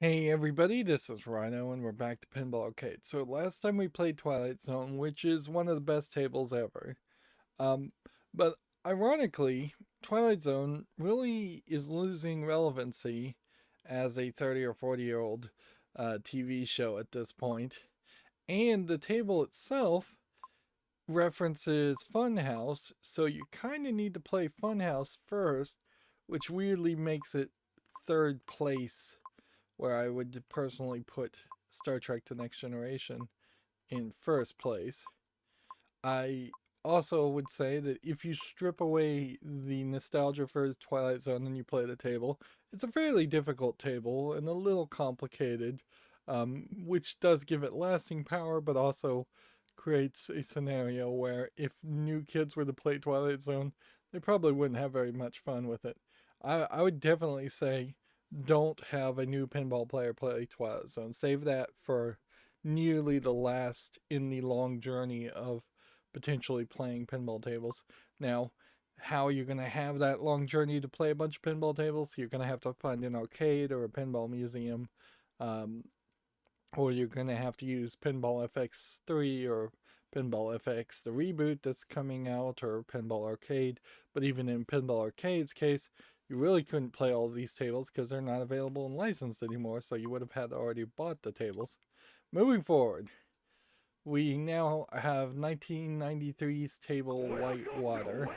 Hey everybody, this is Rydo and we're back to Pinball Arcade. So last time we played Twilight Zone, which is one of the best tables ever. Um, but ironically, Twilight Zone really is losing relevancy as a 30 or 40-year-old TV show at this point. And the table itself references Funhouse, so you kind of need to play Funhouse first, which weirdly makes it third place where I would personally put Star Trek The Next Generation in first place. I also would say that if you strip away the nostalgia for Twilight Zone and you play the table, it's a fairly difficult table and a little complicated, which does give it lasting power, but also creates a scenario where if new kids were to play Twilight Zone, they probably wouldn't have very much fun with it. I would definitely say don't have a new pinball player play Twilight Zone. Save that for nearly the last in the long journey of potentially playing pinball tables. Now, how you're going to have that long journey to play a bunch of pinball tables, you're going to have to find an arcade or a pinball museum, um, or you're going to have to use Pinball FX3 or Pinball FX, the reboot that's coming out, or Pinball Arcade. But even in Pinball Arcade's case, you really couldn't play all of these tables because they're not available and licensed anymore, so you would have had to already bought the tables. Moving forward, we now have 1993's table Whitewater.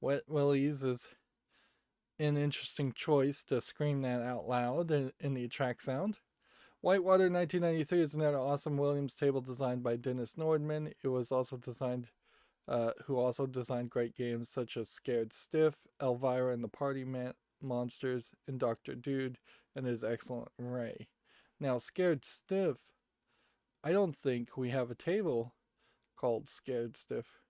Wet Willie's is an interesting choice to scream that out loud in the track sound. Whitewater 1993 is another awesome Williams table designed by Dennis Nordman. It was also designed, who also designed great games such as Scared Stiff, Elvira and the Party Monsters, and Dr. Dude, and his excellent Ray. Now, Scared Stiff, I don't think we have a table called Scared Stiff.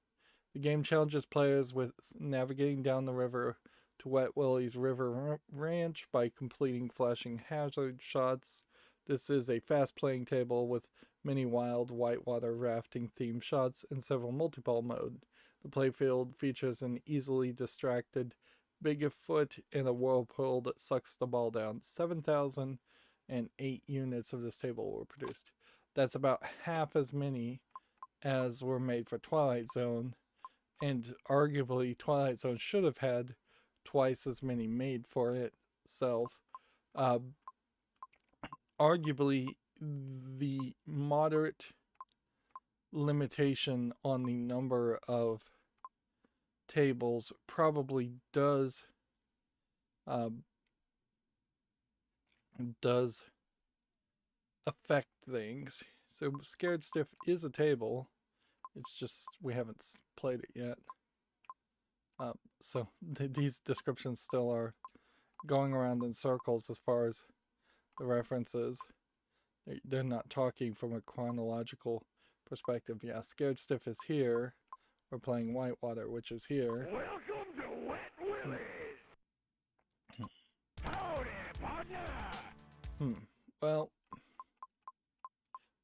The game challenges players with navigating down the river to Wet Willie's River Ranch by completing flashing hazard shots. This is a fast playing table with many wild whitewater rafting themed shots and several multiball mode. The playfield features an easily distracted Bigfoot and a whirlpool that sucks the ball down. 7,008 units of this table were produced. That's about half as many as were made for Twilight Zone, and arguably Twilight Zone should have had twice as many made for itself. Uh, Arguably, the moderate limitation on the number of tables probably uh, does affect things. So Scared Stiff is a table. It's just we haven't played it yet. So these descriptions still are going around in circles as far as the references. They're not talking from a chronological perspective. Yeah, Scared Stiff is here. We're playing Whitewater, which is here. Welcome to Wet Willie's. Howdy, partner. Well,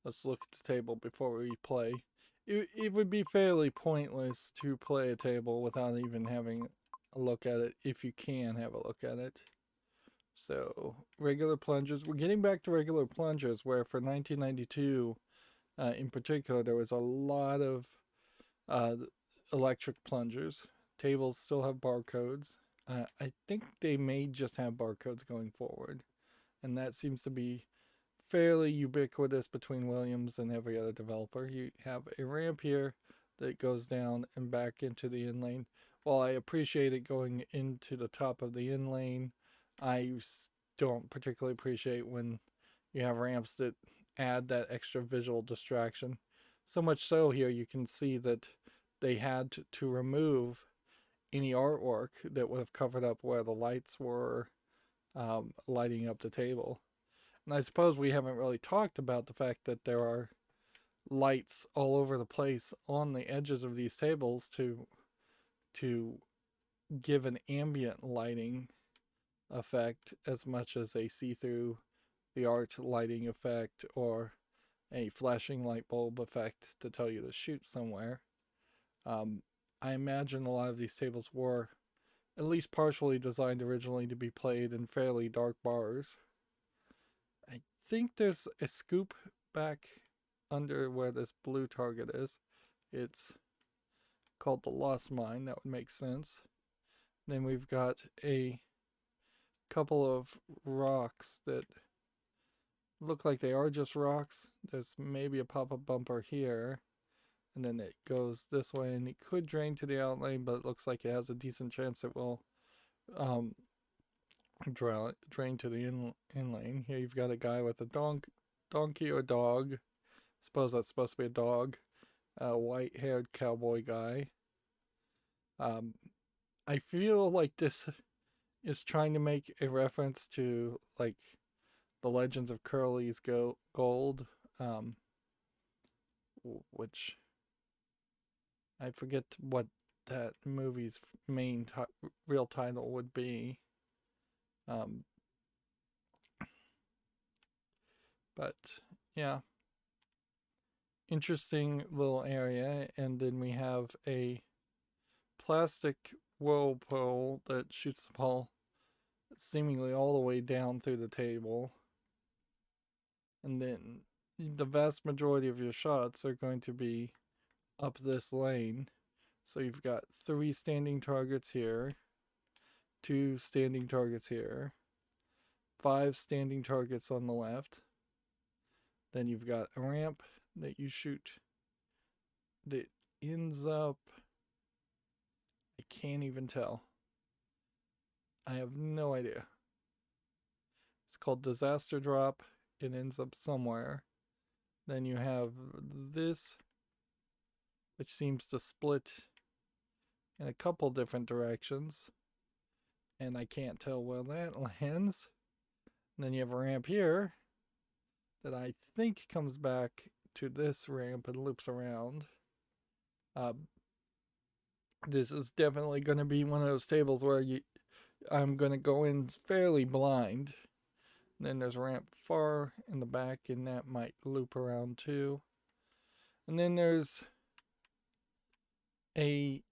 let's look at the table before we play. It would be fairly pointless to play a table without even having a look at it, if you can have a look at it. So, regular plungers. We're getting back to regular plungers, where for 1992, in particular, there was a lot of uh, electric plungers. Tables still have barcodes. I think they may just have barcodes going forward. And that seems to be fairly ubiquitous between Williams and every other developer. You have a ramp here that goes down and back into the in lane. While I appreciate it going into the top of the in lane, I don't particularly appreciate when you have ramps that add that extra visual distraction. So much so here you can see that they had to remove any artwork that would have covered up where the lights were lighting up the table. And I suppose we haven't really talked about the fact that there are lights all over the place on the edges of these tables to give an ambient lighting effect as much as a see-through the art lighting effect or a flashing light bulb effect to tell you to shoot somewhere. I imagine a lot of these tables were at least partially designed originally to be played in fairly dark bars. I think there's a scoop back under where this blue target is. It's called the Lost Mine. That would make sense. Then we've got a couple of rocks that look like they are just rocks. There's maybe a pop-up bumper here, and then it goes this way, and it could drain to the outlane, but it looks like it has a decent chance it will drain to the in lane. Here you've got a guy with a donkey or dog. Suppose that's supposed to be a dog. A white-haired cowboy guy. I feel like this is trying to make a reference to like the Legends of Curly's Gold, which I forget what that movie's main real title would be. But yeah, interesting little area. And then we have a plastic whirlpool that shoots the ball seemingly all the way down through the table. And then the vast majority of your shots are going to be up this lane. So you've got 3 standing targets here, 2 standing targets here, 5 standing targets on the left. Then you've got a ramp that you shoot that ends up, I can't even tell. I have no idea. It's called Disaster Drop. It ends up somewhere. Then you have this, which seems to split in a couple different directions. And I can't tell where that lands. And then you have a ramp here that I think comes back to this ramp and loops around. This is definitely going to be one of those tables where I'm going to go in fairly blind. And then there's a ramp far in the back, and that might loop around too. And then there's a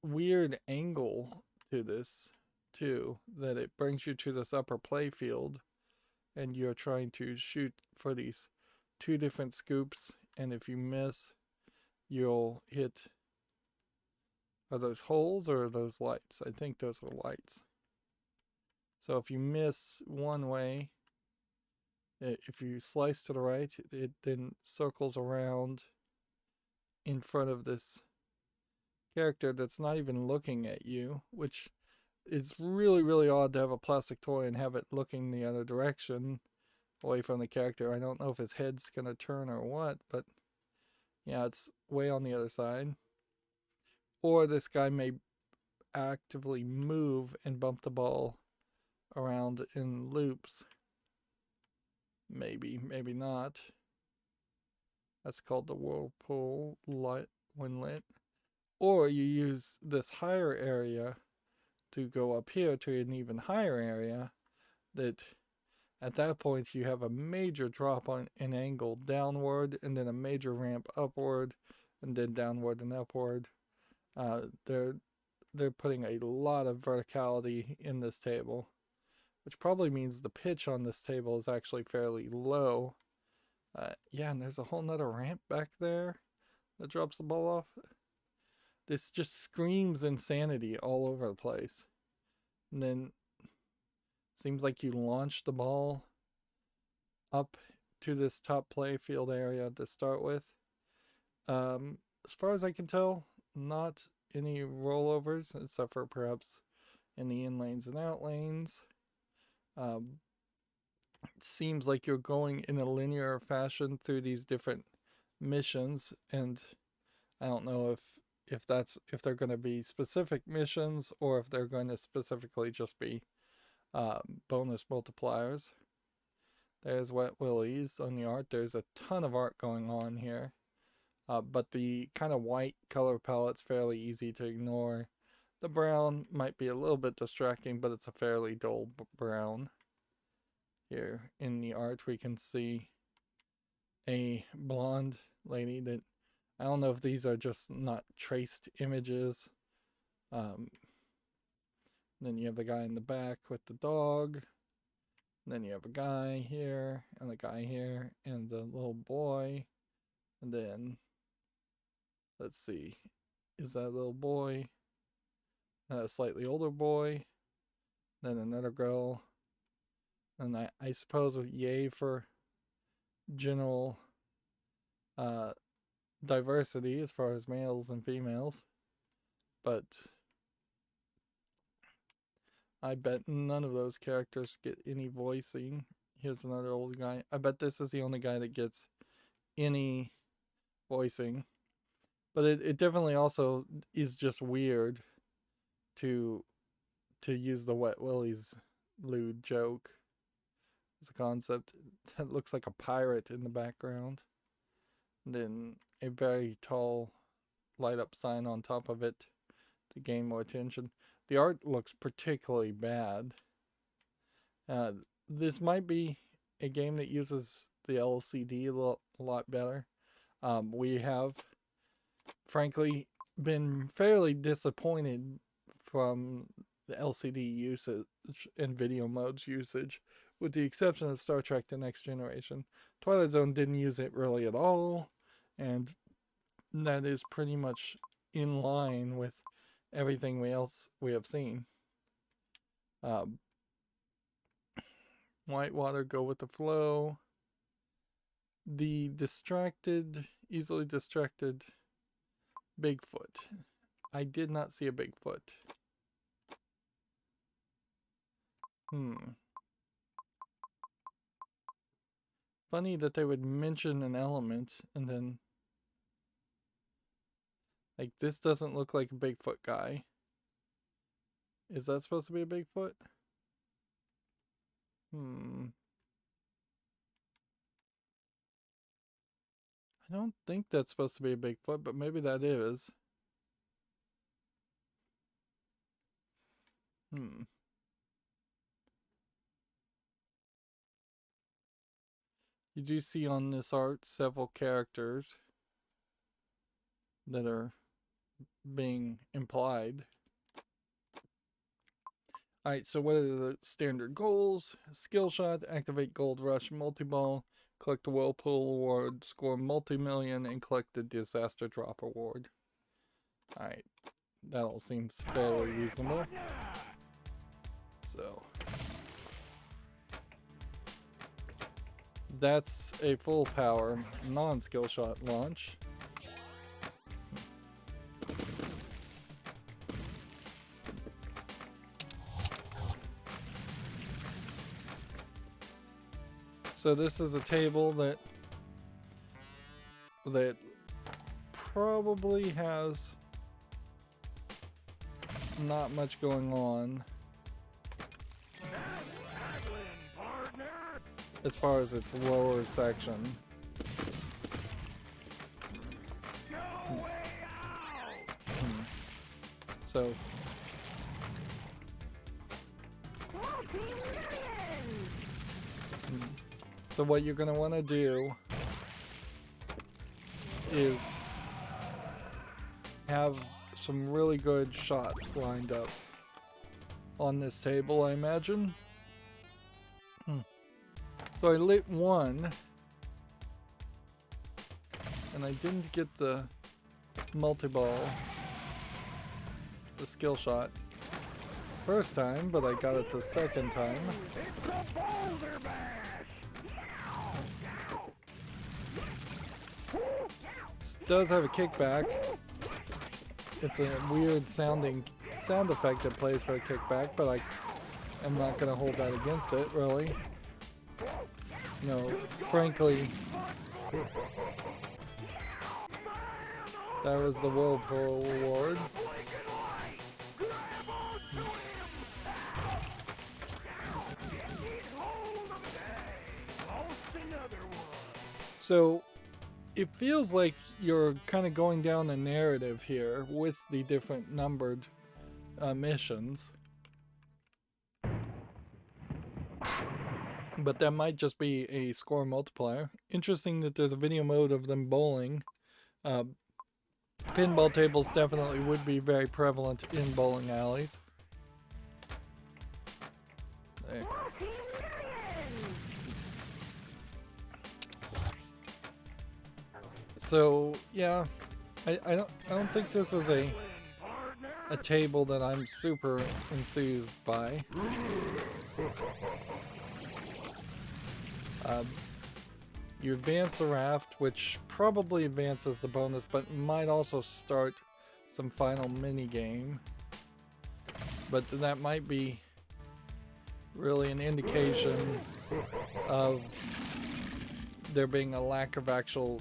weird angle to this too, that it brings you to this upper play field, and you're trying to shoot for these 2 different scoops, and if you miss, you'll hit. Are those holes or are those lights? I think those are lights. So if you miss one way, if you slice to the right, it then circles around in front of this character that's not even looking at you, which is really, really odd to have a plastic toy and have it looking the other direction away from the character. I don't know if his head's going to turn or what, but yeah, it's way on the other side. Or this guy may actively move and bump the ball around in loops. Maybe, maybe not. That's called the whirlpool light when lit. Or you use this higher area to go up here to an even higher area that at that point you have a major drop on an angle downward, and then a major ramp upward, and then downward and upward. They're putting a lot of verticality in this table, which probably means the pitch on this table is actually fairly low. Yeah, and there's a whole nother ramp back there that drops the ball off. This just screams insanity all over the place. And then seems like you launch the ball up to this top play field area to start with. As far as I can tell, not any rollovers, except for perhaps in the in lanes and out lanes. It seems like you're going in a linear fashion through these different missions, and I don't know if they're going to be specific missions or if they're going to specifically just be bonus multipliers. There's Wet Willies on the art. There's a ton of art going on here. But the kind of white color palette's fairly easy to ignore. The brown might be a little bit distracting, but it's a fairly dull brown. Here in the art we can see a blonde lady that, I don't know if these are just not traced images. Then you have the guy in the back with the dog. And then you have a guy here, and a guy here, and the little boy. And then, let's see, is that a little boy? A slightly older boy. Then another girl. And I suppose with yay for general diversity as far as males and females. But I bet none of those characters get any voicing. Here's another old guy. I bet this is the only guy that gets any voicing. But it definitely also is just weird to use the Wet Willie's lewd joke as a concept. That looks like a pirate in the background. And then a very tall light up sign on top of it to gain more attention. The art looks particularly bad. This might be a game that uses the LCD a lot better. We have, frankly, been fairly disappointed from the LCD usage and video modes usage, with the exception of Star Trek The Next Generation. Twilight Zone didn't use it really at all, and that is pretty much in line with everything we have seen. Whitewater, go with the flow. The easily distracted Bigfoot. I did not see a Bigfoot. Funny that they would mention an element and then, like, this doesn't look like a Bigfoot guy. Is that supposed to be a Bigfoot? I don't think that's supposed to be a Bigfoot, but maybe that is. You do see on this art several characters that are being implied. Alright, so what are the standard goals? Skill shot, activate Gold Rush multi-ball, collect the Whirlpool Award, score multi-million, and collect the Disaster Drop Award. Alright, that all seems fairly reasonable. So, that's a full power non-skill shot launch. So this is a table that probably has not much going on as far as its lower section. So So what you're going to want to do is have some really good shots lined up on this table, I imagine. So I lit one, and I didn't get the multi-ball, the skill shot, first time, but I got it the second time. It's the Boulder Bash. This does have a kickback. It's a weird sounding sound effect that plays for a kickback, but I'm not going to hold that against it, really. No, frankly, that was the Whirlpool Award. So it feels like you're kind of going down a narrative here with the different numbered missions. But that might just be a score multiplier. Interesting that there's a video mode of them bowling. Pinball tables definitely would be very prevalent in bowling alleys. There. So yeah, I don't think this is a table that I'm super enthused by. You advance the raft, which probably advances the bonus, but might also start some final mini game. But that might be really an indication of there being a lack of actual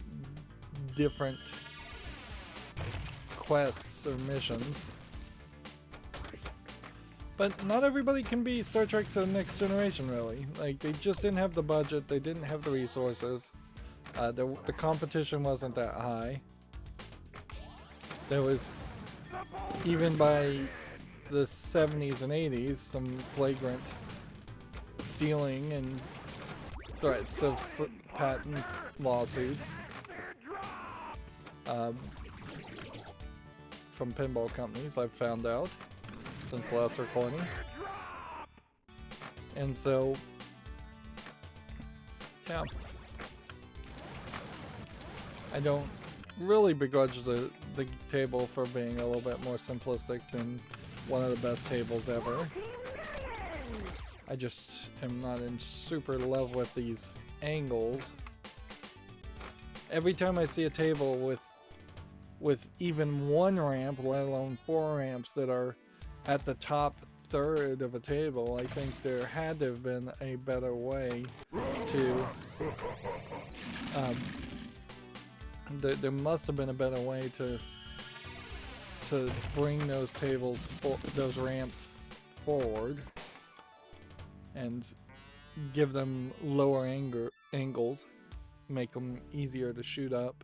different quests or missions. But not everybody can be Star Trek to the Next Generation, really. Like, they just didn't have the budget, they didn't have the resources. The competition wasn't that high. There was, even by the 70s and 80s, some flagrant stealing and threats of patent lawsuits from pinball companies, I've found out since last recording. And so, yeah, I don't really begrudge the table for being a little bit more simplistic than one of the best tables ever. I just am not in super love with these angles. Every time I see a table with even one ramp, let alone 4 ramps that are at the top third of a table, I think there had to have been a better way to there must have been a better way to bring those those ramps forward and give them lower angles, make them easier to shoot up.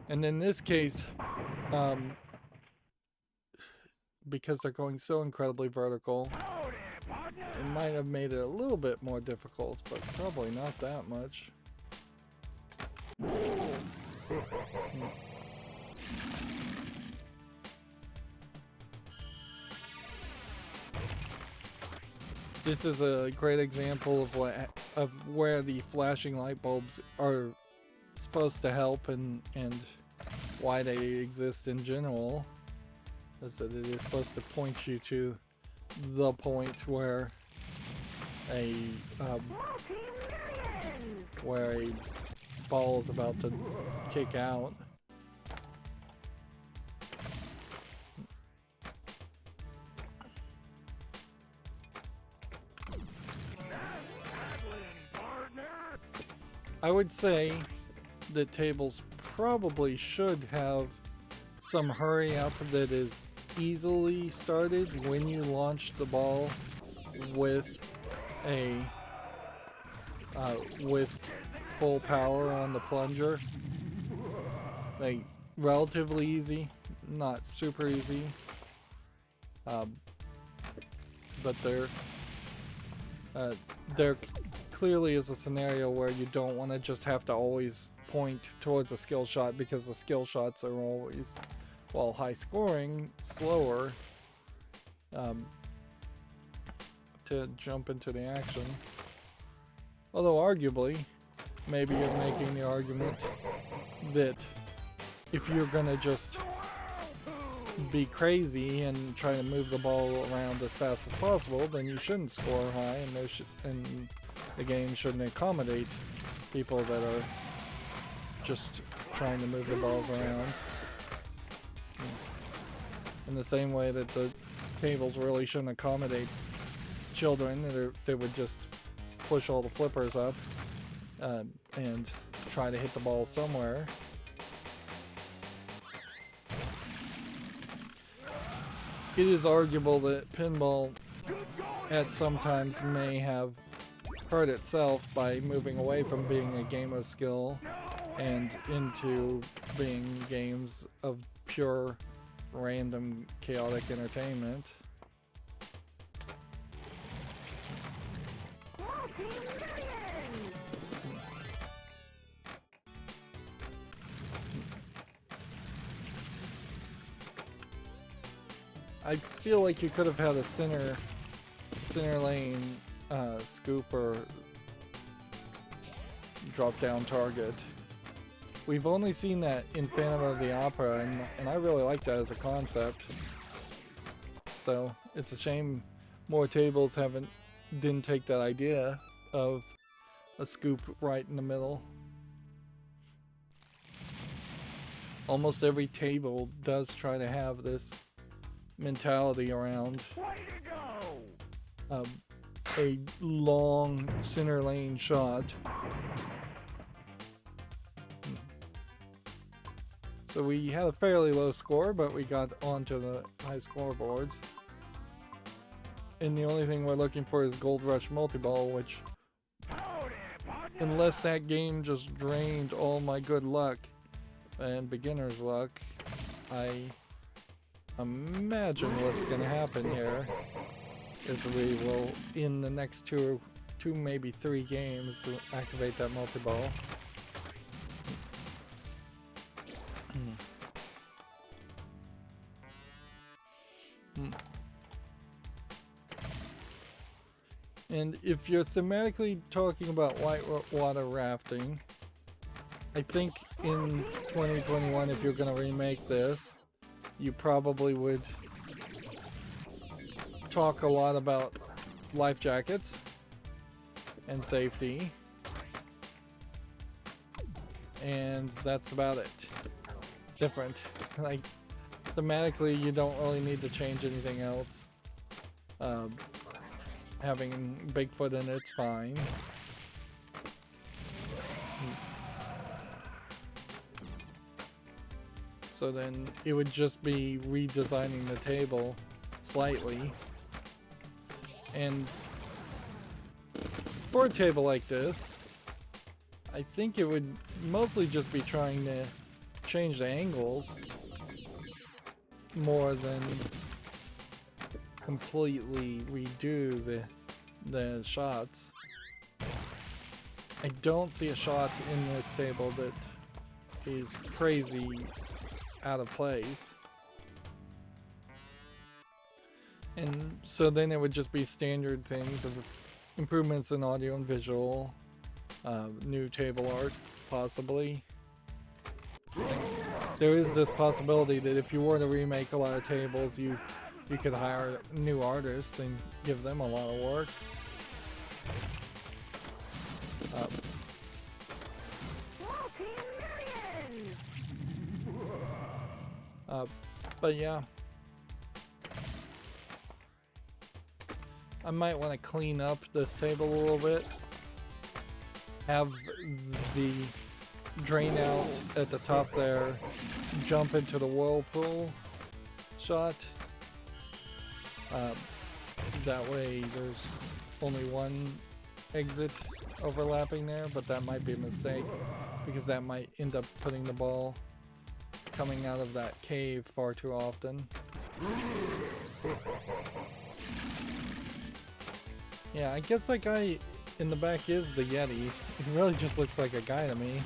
And in this case, because they're going so incredibly vertical, it might have made it a little bit more difficult, but probably not that much. This is a great example of where the flashing light bulbs are supposed to help and why they exist in general. Is that it is supposed to point you to the point where a ball is about to kick out. I would say that tables probably should have some hurry up that is easily started when you launch the ball with with full power on the plunger. Like, relatively easy, not super easy, but there clearly is a scenario where you don't want to just have to always point towards a skill shot, because the skill shots are always, while high scoring, slower to jump into the action. Although arguably, maybe you're making the argument that if you're gonna just be crazy and try to move the ball around as fast as possible, then you shouldn't score high, and the game shouldn't accommodate people that are just trying to move the balls around. In the same way that the tables really shouldn't accommodate children that would just push all the flippers up and try to hit the ball somewhere. It is arguable that pinball at some times may have hurt itself by moving away from being a game of skill and into being games of pure random chaotic entertainment. I feel like you could have had a center center lane scooper drop down target. We've only seen that in Phantom of the Opera, and I really like that as a concept. So it's a shame more tables didn't take that idea of a scoop right in the middle. Almost every table does try to have this mentality around a long center lane shot. So we had a fairly low score, but we got onto the high scoreboards. And the only thing we're looking for is Gold Rush Multiball, which, unless that game just drained all my good luck and beginner's luck, I imagine what's going to happen here is we will, in the next two maybe 3 games, activate that multiball. And if you're thematically talking about whitewater rafting, I think in 2021, if you're going to remake this, you probably would talk a lot about life jackets and safety. And that's about it. Different. Like, thematically, you don't really need to change anything else. Having Bigfoot in it's fine. So then it would just be redesigning the table slightly. And for a table like this, I think it would mostly just be trying to change the angles more than completely redo the shots. I don't see a shot in this table that is crazy out of place. And so then it would just be standard things of improvements in audio and visual, new table art, possibly. There is this possibility that if you were to remake a lot of tables, you could hire new artists and give them a lot of work. But yeah, I might want to clean up this table a little bit. Have the drain out at the top there jump into the whirlpool shot. That way there's only one exit overlapping there, but that might be a mistake because that might end up putting the ball coming out of that cave far too often. Yeah, I guess that guy in the back is the Yeti. He really just looks like a guy to me.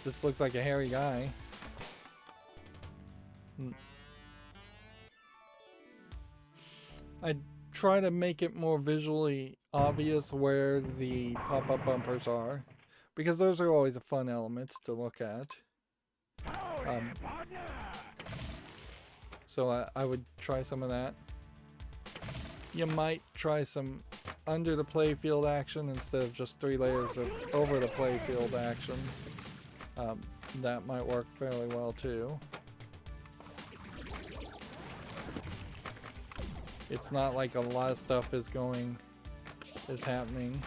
Just looks like a hairy guy. I try to make it more visually obvious where the pop-up bumpers are, because those are always a fun element to look at. So I would try some of that. You might try some under the playfield action instead of just 3 layers of over the playfield action. That might work fairly well too. It's not like a lot of stuff is happening.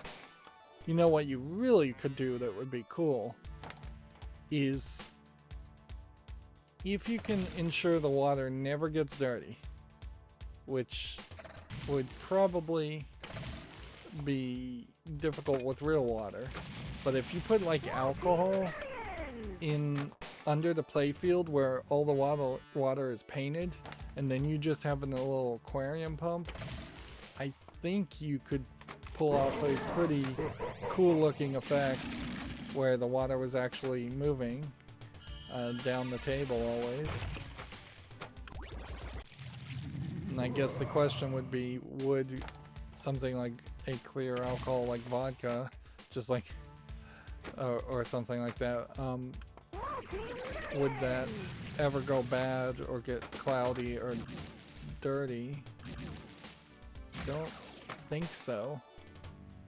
You know what you really could do that would be cool is if you can ensure the water never gets dirty, which would probably be difficult with real water, but if you put like alcohol in under the playfield where all the water is painted, and then you just have a little aquarium pump, I think you could pull off a pretty cool looking effect where the water was actually moving down the table always. And I guess the question would be, would something like a clear alcohol like vodka, just like, or something like that, would that ever go bad or get cloudy or dirty? Don't think so,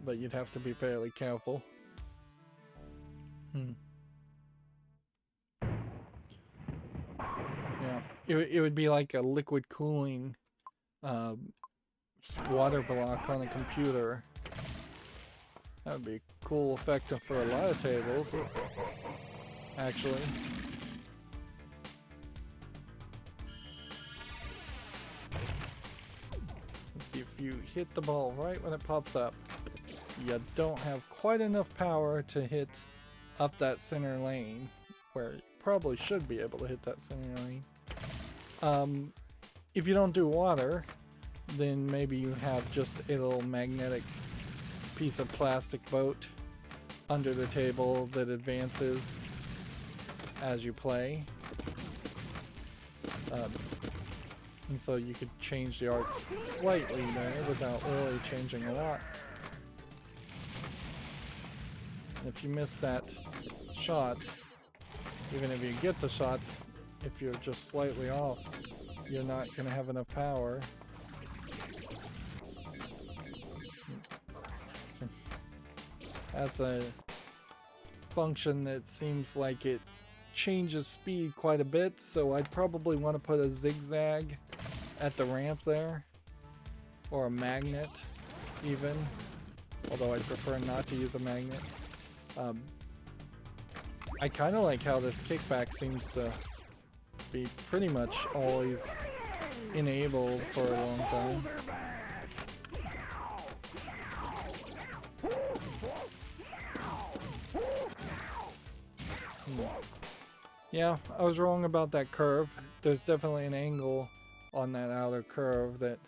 but you'd have to be fairly careful. Yeah, it would be like a liquid cooling water block on a computer. That would be a cool effect for a lot of tables, actually. Let's see, if you hit the ball right when it pops up, you don't have quite enough power to hit up that center lane, where you probably should be able to hit that center lane. If you don't do water, then maybe you have just a little magnetic piece of plastic boat under the table that advances as you play. And so you could change the arc slightly there without really changing a lot. And if you miss that shot, even if you get the shot, if you're just slightly off, you're not going to have enough power. That's a function that seems like it changes speed quite a bit, so I'd probably want to put a zigzag at the ramp there, or a magnet even, although I'd prefer not to use a magnet. I kind of like how this kickback seems to be pretty much always enabled for a long time. Yeah, I was wrong about that curve. There's definitely an angle on that outer curve that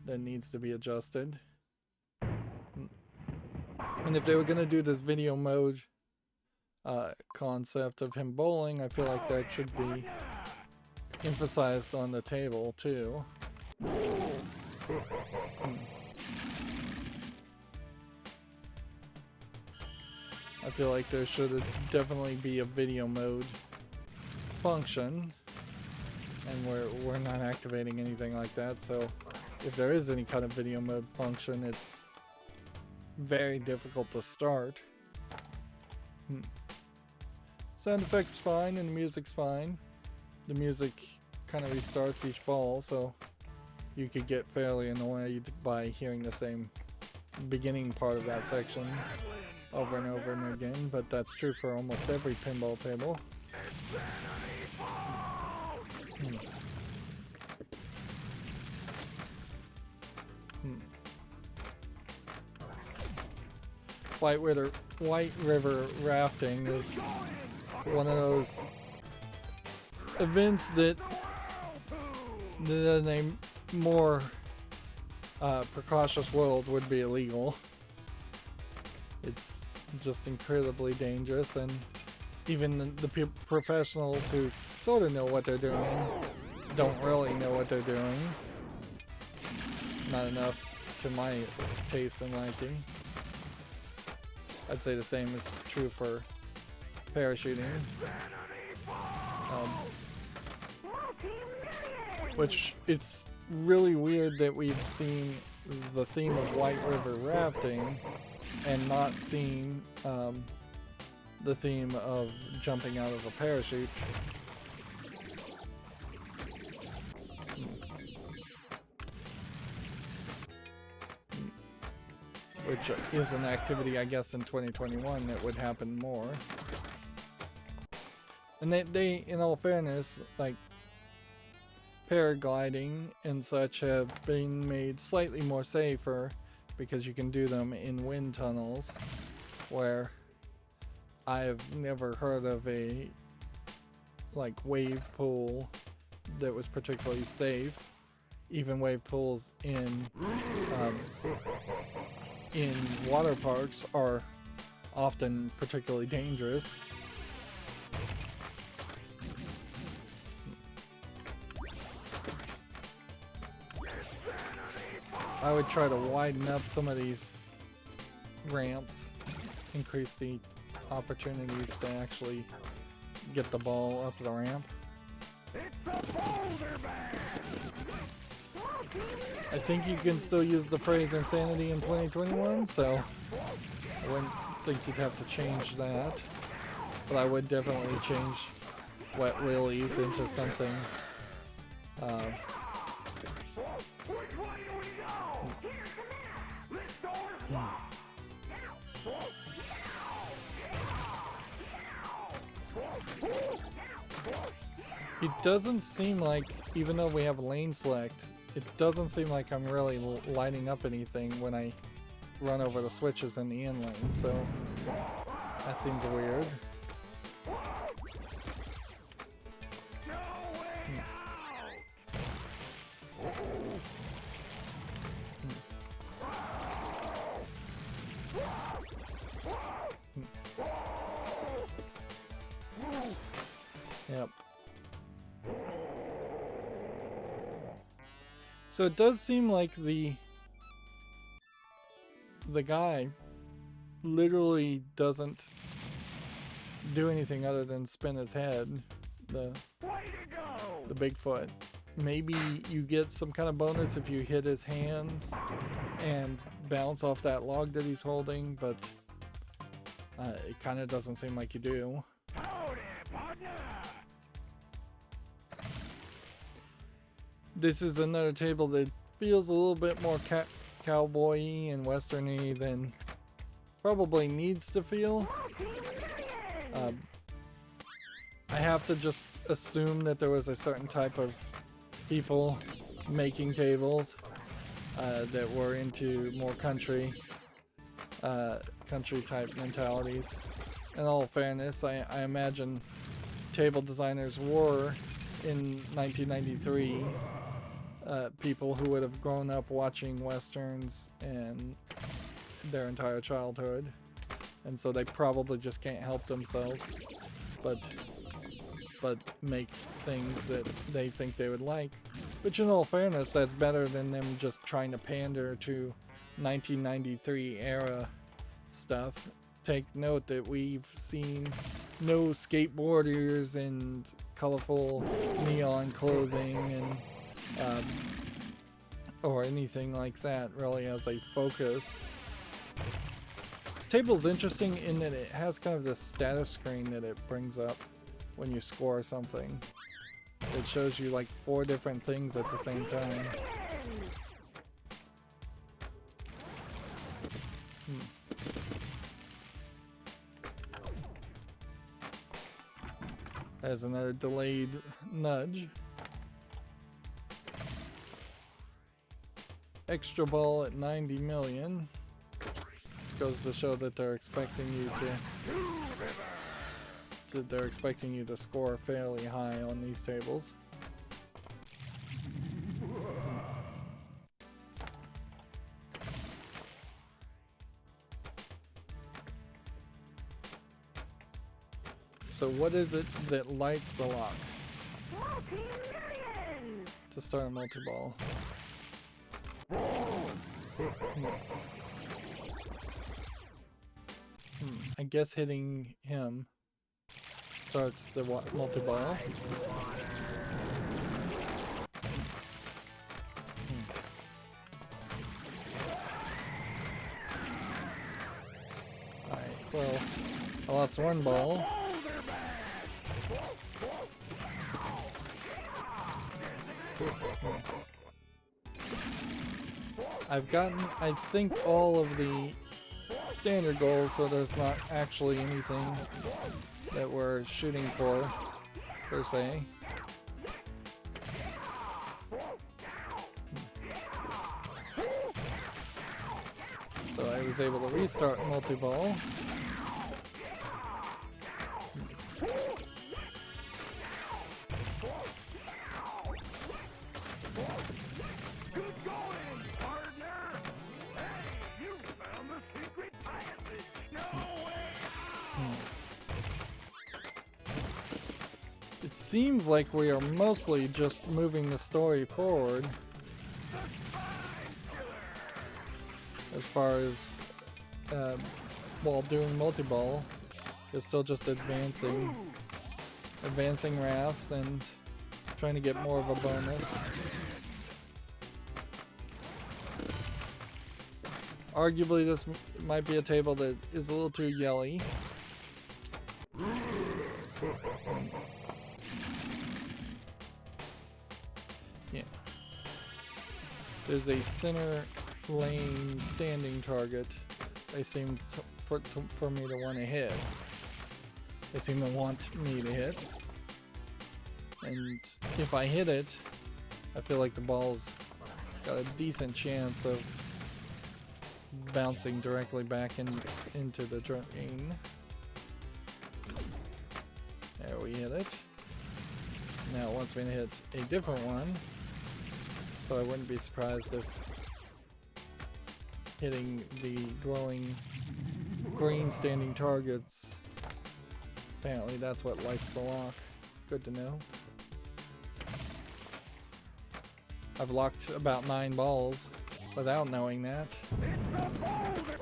needs to be adjusted. And if they were going to do this video mode concept of him bowling, I feel like that should be emphasized on the table too. I feel like there should definitely be a video mode function, and we're not activating anything like that, so if there is any kind of video mode function, it's very difficult to start. Sound effects fine and the music's fine. The music kind of restarts each ball, so you could get fairly annoyed by hearing the same beginning part of that section over and over and again, but that's true for almost every pinball table. White River rafting is one of those events that in a more precautious world would be illegal. It's just incredibly dangerous, and even the professionals who sort of know what they're doing don't really know what they're doing. Not enough to my taste and liking. I'd say the same is true for parachuting. Which it's really weird that we've seen the theme of White River rafting and not seen the theme of jumping out of a parachute. Which is an activity, I guess, in 2021 that would happen more. And they, in all fairness, like, paragliding and such have been made slightly more safer because you can do them in wind tunnels, where I've never heard of a wave pool that was particularly safe. Even wave pools in water parks are often particularly dangerous. I would try to widen up some of these ramps, increase the opportunities to actually get the ball up the ramp. It's a Boulder Bash! I think you can still use the phrase insanity in 2021, so I wouldn't think you'd have to change that. But I would definitely change Wet Willies into something. It doesn't seem like, even though we have lane select, it doesn't seem like I'm really lighting up anything when I run over the switches in the in lane, so that seems weird. Yep. So it does seem like the guy literally doesn't do anything other than spin his head. The Bigfoot. Maybe you get some kind of bonus if you hit his hands and bounce off that log that he's holding, but it kind of doesn't seem like you do. This is another table that feels a little bit more cowboy-y and western-y than probably needs to feel. I have to just assume that there was a certain type of people making tables that were into more country type mentalities. In all fairness, I imagine table designers were in 1993 people who would have grown up watching westerns and their entire childhood, and so they probably just can't help themselves but make things that they think they would like. Which in all fairness, that's better than them just trying to pander to 1993 era stuff. Take note that we've seen no skateboarders and colorful neon clothing and or anything like that really as a focus. This table is interesting in that it has kind of this status screen that it brings up when you score something. It shows you like 4 different things at the same time. There's another delayed nudge. Extra ball at 90 million. Goes to show that they're expecting you to score fairly high on these tables. So what is it that lights the lock? To start a multi-ball. I guess hitting him starts the multi-ball. Alright, well, I lost 1 ball. I've gotten, I think, all of the standard goals, so there's not actually anything that we're shooting for, per se. So I was able to restart multi-ball. It seems like we are mostly just moving the story forward. far as while doing multi-ball, is still just advancing rafts and trying to get more of a bonus. Arguably, this might be a table that is a little too yelly. Yeah. There's a center lane standing target they seem for me to want to hit. They seem to want me to hit. And if I hit it, I feel like the ball's got a decent chance of bouncing directly back into the drain. There, we hit it. Now it wants me to hit a different one, so I wouldn't be surprised if hitting the glowing green standing targets, apparently that's what lights the lock. Good to know. I've locked about 9 balls without knowing that,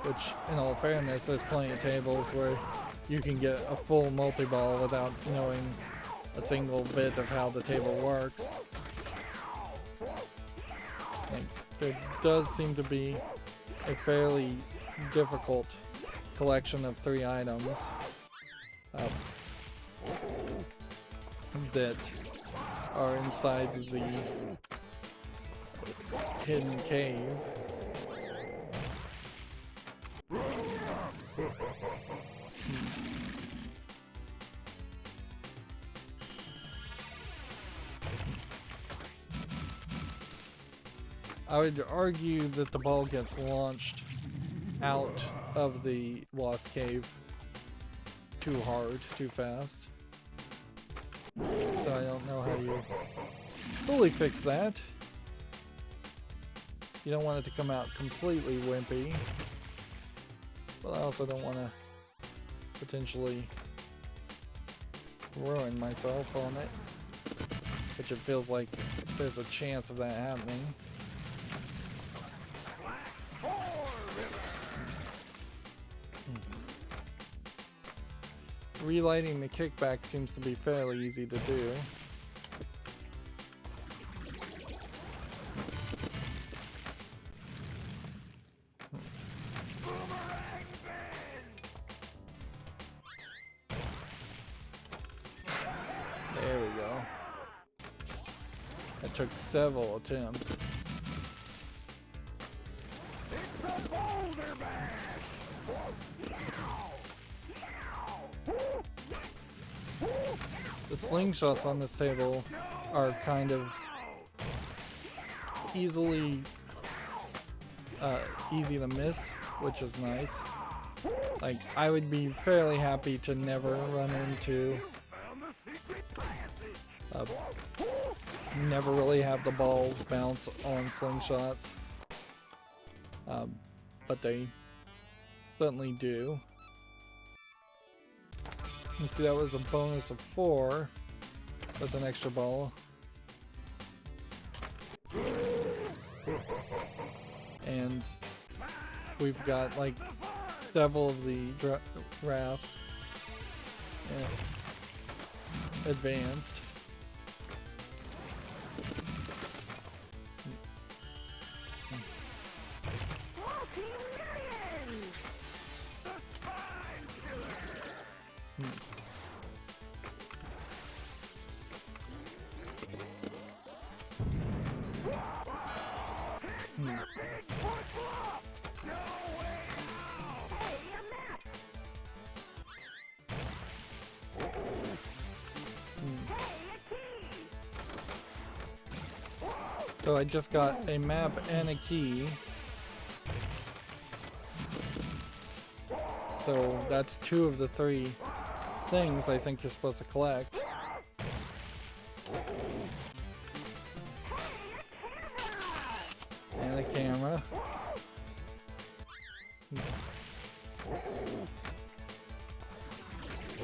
which in all fairness, there's plenty of tables where you can get a full multi-ball without knowing a single bit of how the table works. And there does seem to be a fairly difficult collection of 3 items that are inside the hidden cave. I would argue that the ball gets launched out of the lost cave too hard, too fast. So I don't know how you fully fix that. You don't want it to come out completely wimpy, but I also don't want to potentially ruin myself on it, which it feels like there's a chance of that happening. Relighting the kickback seems to be fairly easy to do. There we go. That took several attempts. It's a Boulder Bash! The slingshots on this table are kind of easy to miss, which is nice. Like, I would be fairly happy to never run into never really have the balls bounce on slingshots, but they certainly do. You see, that was a bonus of 4 with an extra ball. And we've got like several of the rafts advanced. So I just got a map and a key. So that's 2 of the 3 things I think you're supposed to collect. And a camera.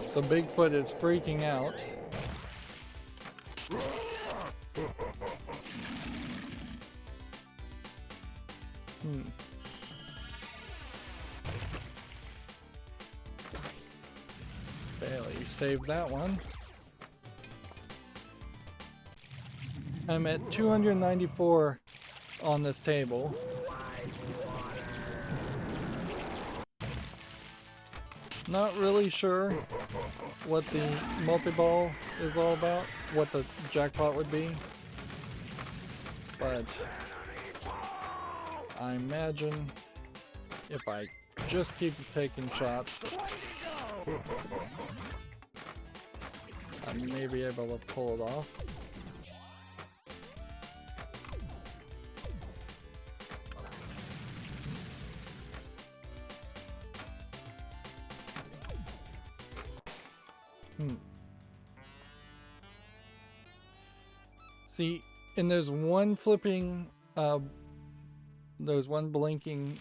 So Bigfoot is freaking out. barely saved that one. I'm at 294 on this table. Not really sure what the multi-ball is all about, what the jackpot would be, but I imagine if I just keep taking shots, I may be able to pull it off. See, and there's one flipping, there's one blinking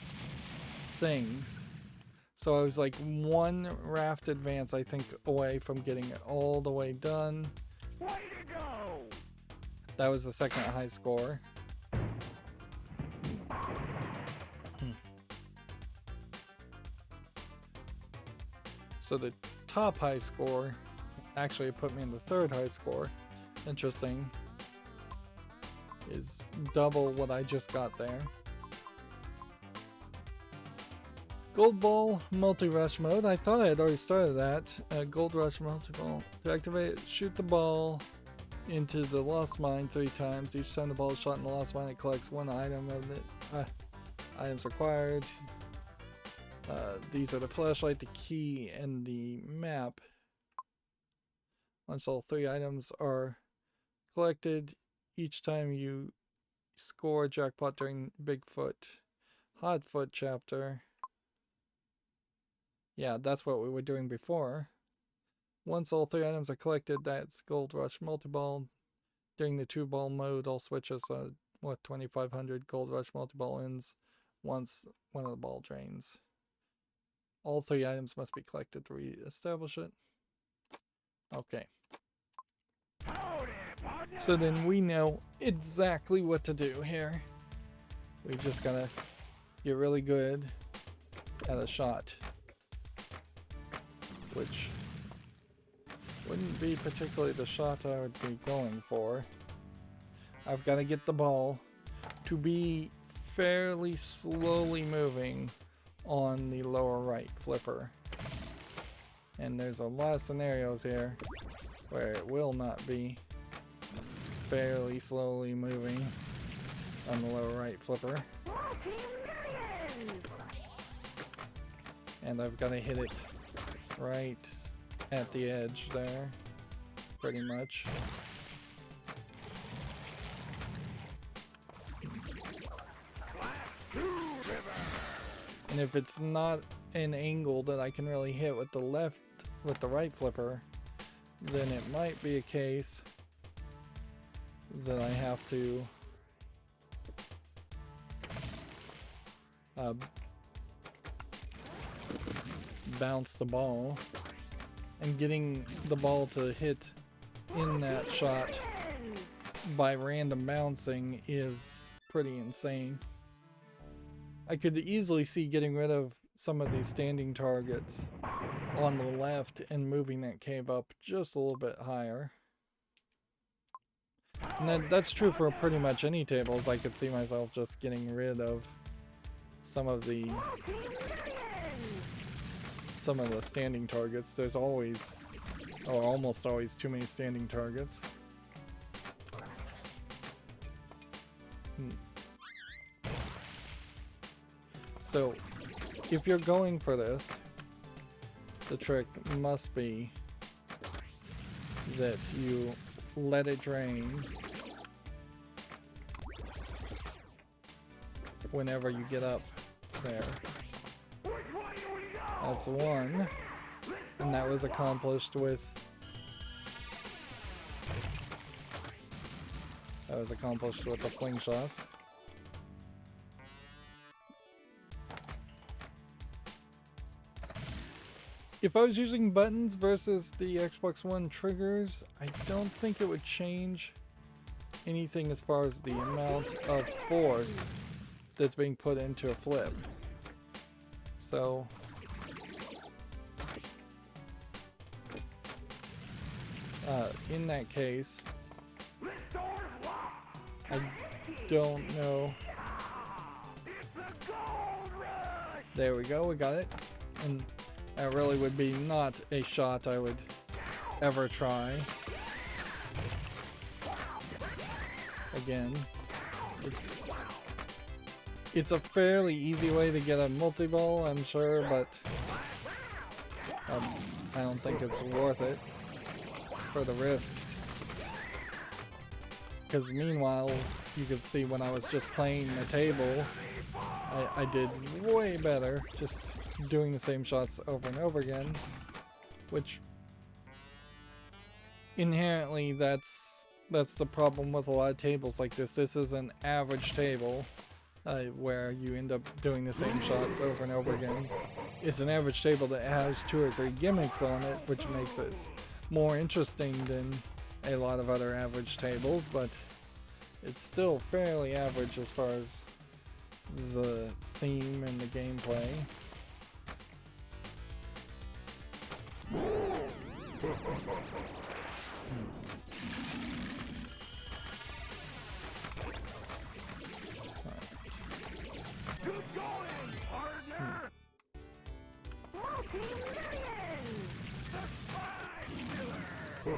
things. So I was like one raft advance, I think, away from getting it all the way done. Way to go! That was the second high score. So the top high score actually put me in the third high score. Interesting. Is double what I just got there. Gold Ball multi-rush mode. I thought I had already started that. Gold Rush multi-ball. To activate it, shoot the ball into the lost mine 3 times. Each time the ball is shot in the lost mine, it collects 1 item of it. Items required. These are the flashlight, the key, and the map. Once all 3 items are collected, each time you score a jackpot during Bigfoot Hotfoot chapter. Yeah, that's what we were doing before. Once all 3 items are collected, that's Gold Rush multi-ball. During the 2-ball mode, all switches are 2,500 Gold Rush multi-ball ends once one of the ball drains. All 3 items must be collected to re-establish it. Okay. So then we know exactly what to do here. We just gotta get really good at a shot, which wouldn't be particularly the shot I would be going for. I've got to get the ball to be fairly slowly moving on the lower right flipper. And there's a lot of scenarios here where it will not be fairly slowly moving on the lower right flipper. And I've got to hit it right at the edge there, pretty much. And if it's not an angle that I can really hit with the right flipper, then it might be a case that I have to bounce the ball, and getting the ball to hit in that shot by random bouncing is pretty insane. I could easily see getting rid of some of these standing targets on the left and moving that cave up just a little bit higher. And that's true for pretty much any tables. I could see myself just getting rid of some of the standing targets. There's always, or almost always, too many standing targets. So, if you're going for this, the trick must be that you let it drain whenever you get up there. That's one, and that was accomplished with the slingshots. If I was using buttons versus the Xbox One triggers, I don't think it would change anything as far as the amount of force that's being put into a flip. In that case, The door's locked. I don't know. It's a gold rush. There we go, we got it. And that really would be not a shot I would ever try. Again, it's a fairly easy way to get a multi-ball, I'm sure, but I don't think it's worth it for the risk. Because meanwhile, you could see when I was just playing the table, I did way better just doing the same shots over and over again, which inherently that's the problem with a lot of tables like this. This is an average table where you end up doing the same shots over and over again. It's an average table that has 2 or 3 gimmicks on it, which makes it more interesting than a lot of other average tables, but it's still fairly average as far as the theme and the gameplay. Keep going, partner. Multi-millions. The spy killer.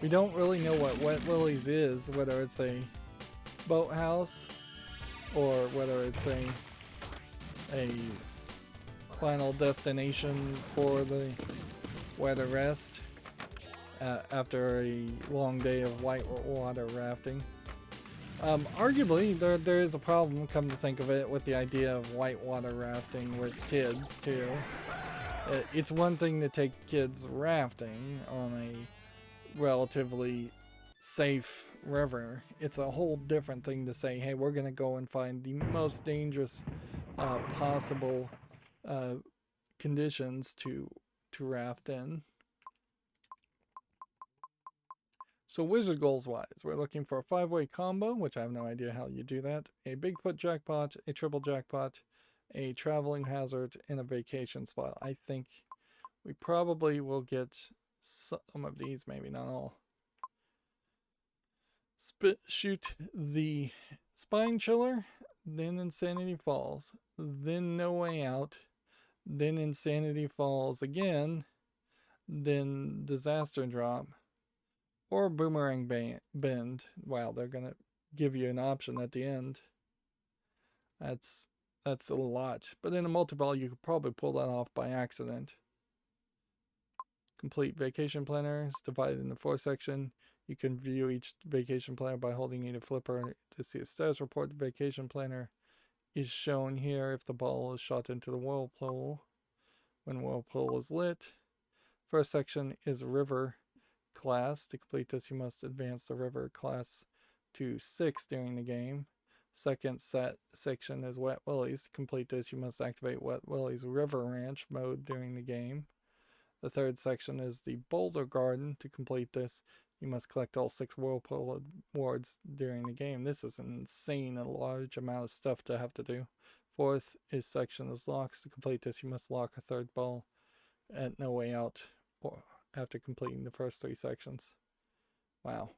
We don't really know what Wet Willie's is, whether it's a boathouse or whether it's a final destination for the weather rest after a long day of whitewater rafting. Arguably, there is a problem, come to think of it, with the idea of whitewater rafting with kids too. It's one thing to take kids rafting on a relatively safe river. It's a whole different thing to say, hey, we're gonna go and find the most dangerous possible conditions to raft in. So wizard goals wise, we're looking for a 5-way combo, which I have no idea how you do that, a Bigfoot Jackpot, a triple jackpot, a traveling hazard, and a vacation spot. I think we probably will get some of these, maybe not all. Shoot the Spine Chiller, then Insanity Falls, then No Way Out, then Insanity Falls again, then Disaster Drop, or Boomerang Bend. Wow, they're gonna give you an option at the end. That's a lot. But in a multi-ball, you could probably pull that off by accident. Complete vacation planner is divided into 4 sections. You can view each vacation planner by holding either flipper to see a status report. The vacation planner is shown here if the ball is shot into the whirlpool when whirlpool is lit. First section is river class. To complete this, you must advance the river class to 6 during the game. Second section is Wet Willie's. To complete this, you must activate Wet Willie's River Ranch mode during the game. The third section is the Boulder Garden. To complete this, you must collect all 6 whirlpool awards during the game. This is an insane and large amount of stuff to have to do. Fourth section is locks. To complete this, you must lock a 3rd ball at No Way Out or after completing the first 3 sections. Wow.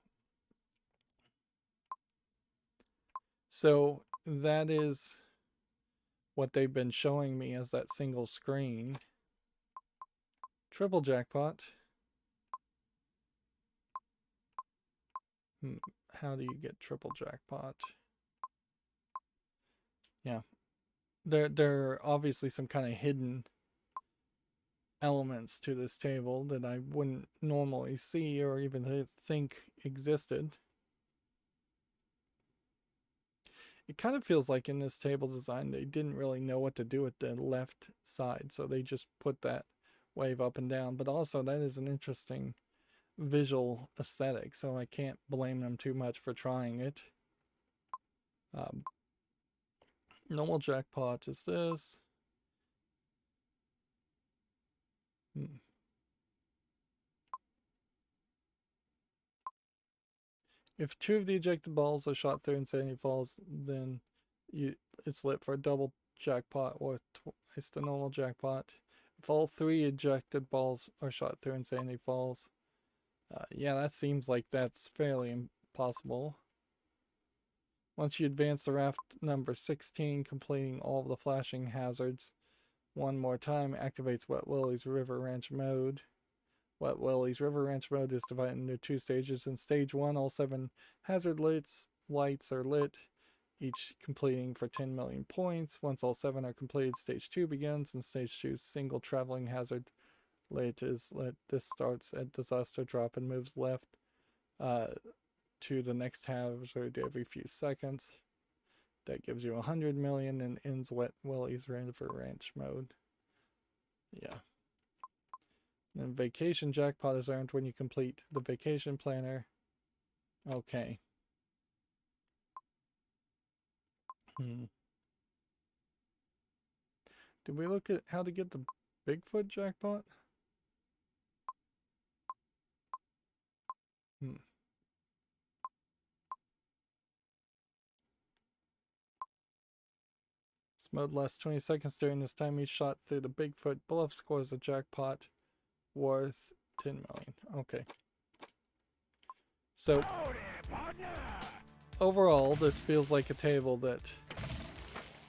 So that is what they've been showing me as that single screen. Triple jackpot. How do you get triple jackpot? Yeah. There are obviously some kind of hidden elements to this table that I wouldn't normally see or even think existed. It kind of feels like in this table design they didn't really know what to do with the left side, so they just put that wave up and down. But also that is an interesting visual aesthetic, so I can't blame them too much for trying it. Normal jackpot is this. If 2 of the ejected balls are shot through Insanity Falls, then it's lit for a double jackpot or twice the normal jackpot. If all 3 ejected balls are shot through Insanity Falls, Yeah, that seems like that's fairly impossible. Once you advance the raft number 16, completing all of the flashing hazards one more time activates Wet Willie's River Ranch mode. Wet Willie's River Ranch mode is divided into 2 stages. In stage 1, all 7 hazard lights are lit, each completing for 10 million points. Once all 7 are completed, stage 2 begins. In stage 2, single traveling hazard light is lit. This starts at disaster drop and moves left to the next hazard every few seconds. That gives you 100 million and ends Wet Willie's River Ranch mode. Yeah. Then Vacation Jackpot is earned when you complete the Vacation Planner. Okay. Did we look at how to get the Bigfoot Jackpot? This mode lasts 20 seconds. During this time, each shot through the Bigfoot bluff scores a jackpot worth 10 million. Okay. So, overall, this feels like a table that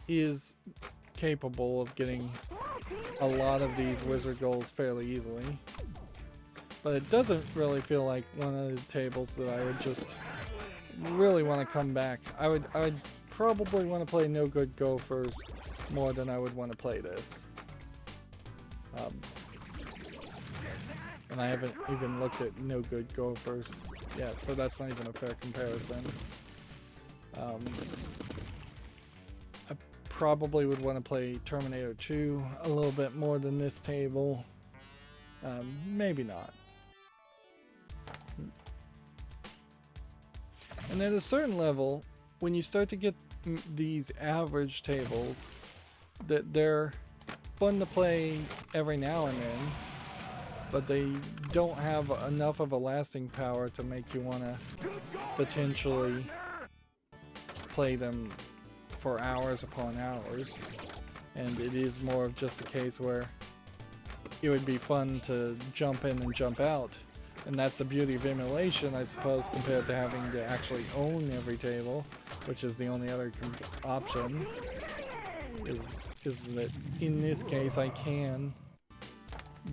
is capable of getting a lot of these wizard goals fairly easily. But it doesn't really feel like one of the tables that I would just really want to come back. I would probably want to play No Good Gophers more than I would want to play this. And I haven't even looked at No Good Gophers yet, so that's not even a fair comparison. I probably would want to play Terminator 2 a little bit more than this table. Maybe not. And at a certain level, when you start to get these average tables, that they're fun to play every now and then, but they don't have enough of a lasting power to make you want to potentially play them for hours upon hours. And it is more of just a case where it would be fun to jump in and jump out. And that's the beauty of emulation, I suppose, compared to having to actually own every table, which is the only other option, is that in this case I can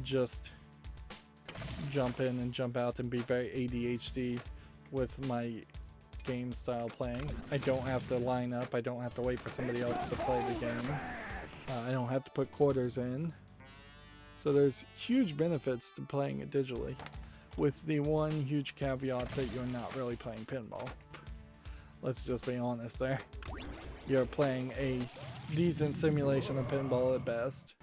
just jump in and jump out and be very ADHD with my game style playing. I don't have to line up, I don't have to wait for somebody else to play the game. I don't have to put quarters in. So there's huge benefits to playing it digitally, with the one huge caveat that you're not really playing pinball. Let's just be honest there. You're playing a decent simulation of pinball at best.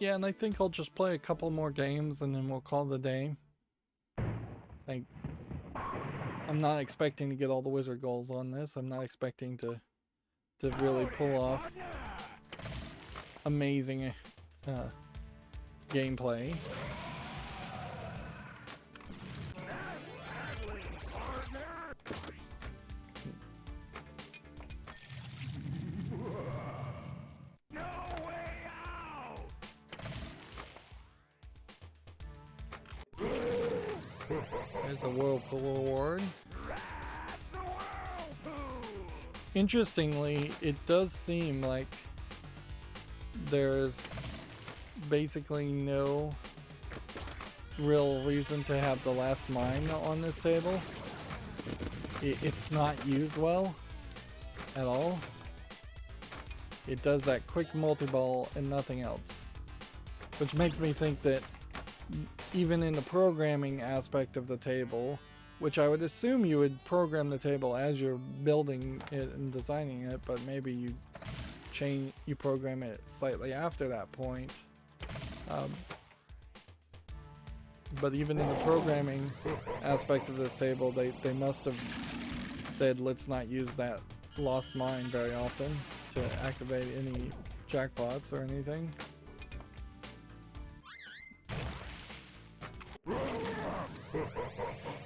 Yeah, and I think I'll just play a couple more games and then we'll call it a day. Like, I'm not expecting to get all the wizard goals on this. I'm not expecting to really pull off amazing gameplay. There's a Whirlpool Award. Interestingly, it does seem like there's basically no real reason to have the last mine on this table. It's not used well at all. It does that quick multi-ball and nothing else, which makes me think that even in the programming aspect of the table, which I would assume you would program the table as you're building it and designing it, but maybe you program it slightly after that point. But even in the programming aspect of this table, they must have said let's not use that lost mine very often. to activate any jackpots or anything.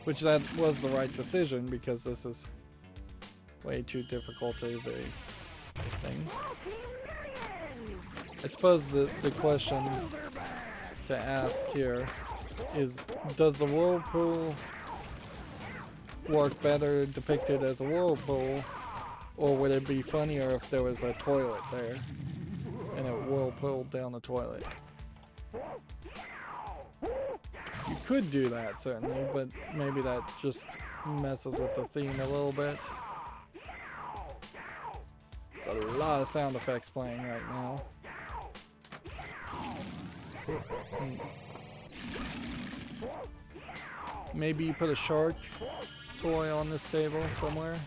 Which that was the right decision, because this is way too difficult of a thing. I suppose the question to ask here is, does the whirlpool work better depicted as a whirlpool, or would it be funnier if there was a toilet there and it whirlpooled down the toilet? You could do that, certainly, but maybe that just messes with the theme a little bit. There's a lot of sound effects playing right now. Maybe you put a shark toy on this table somewhere.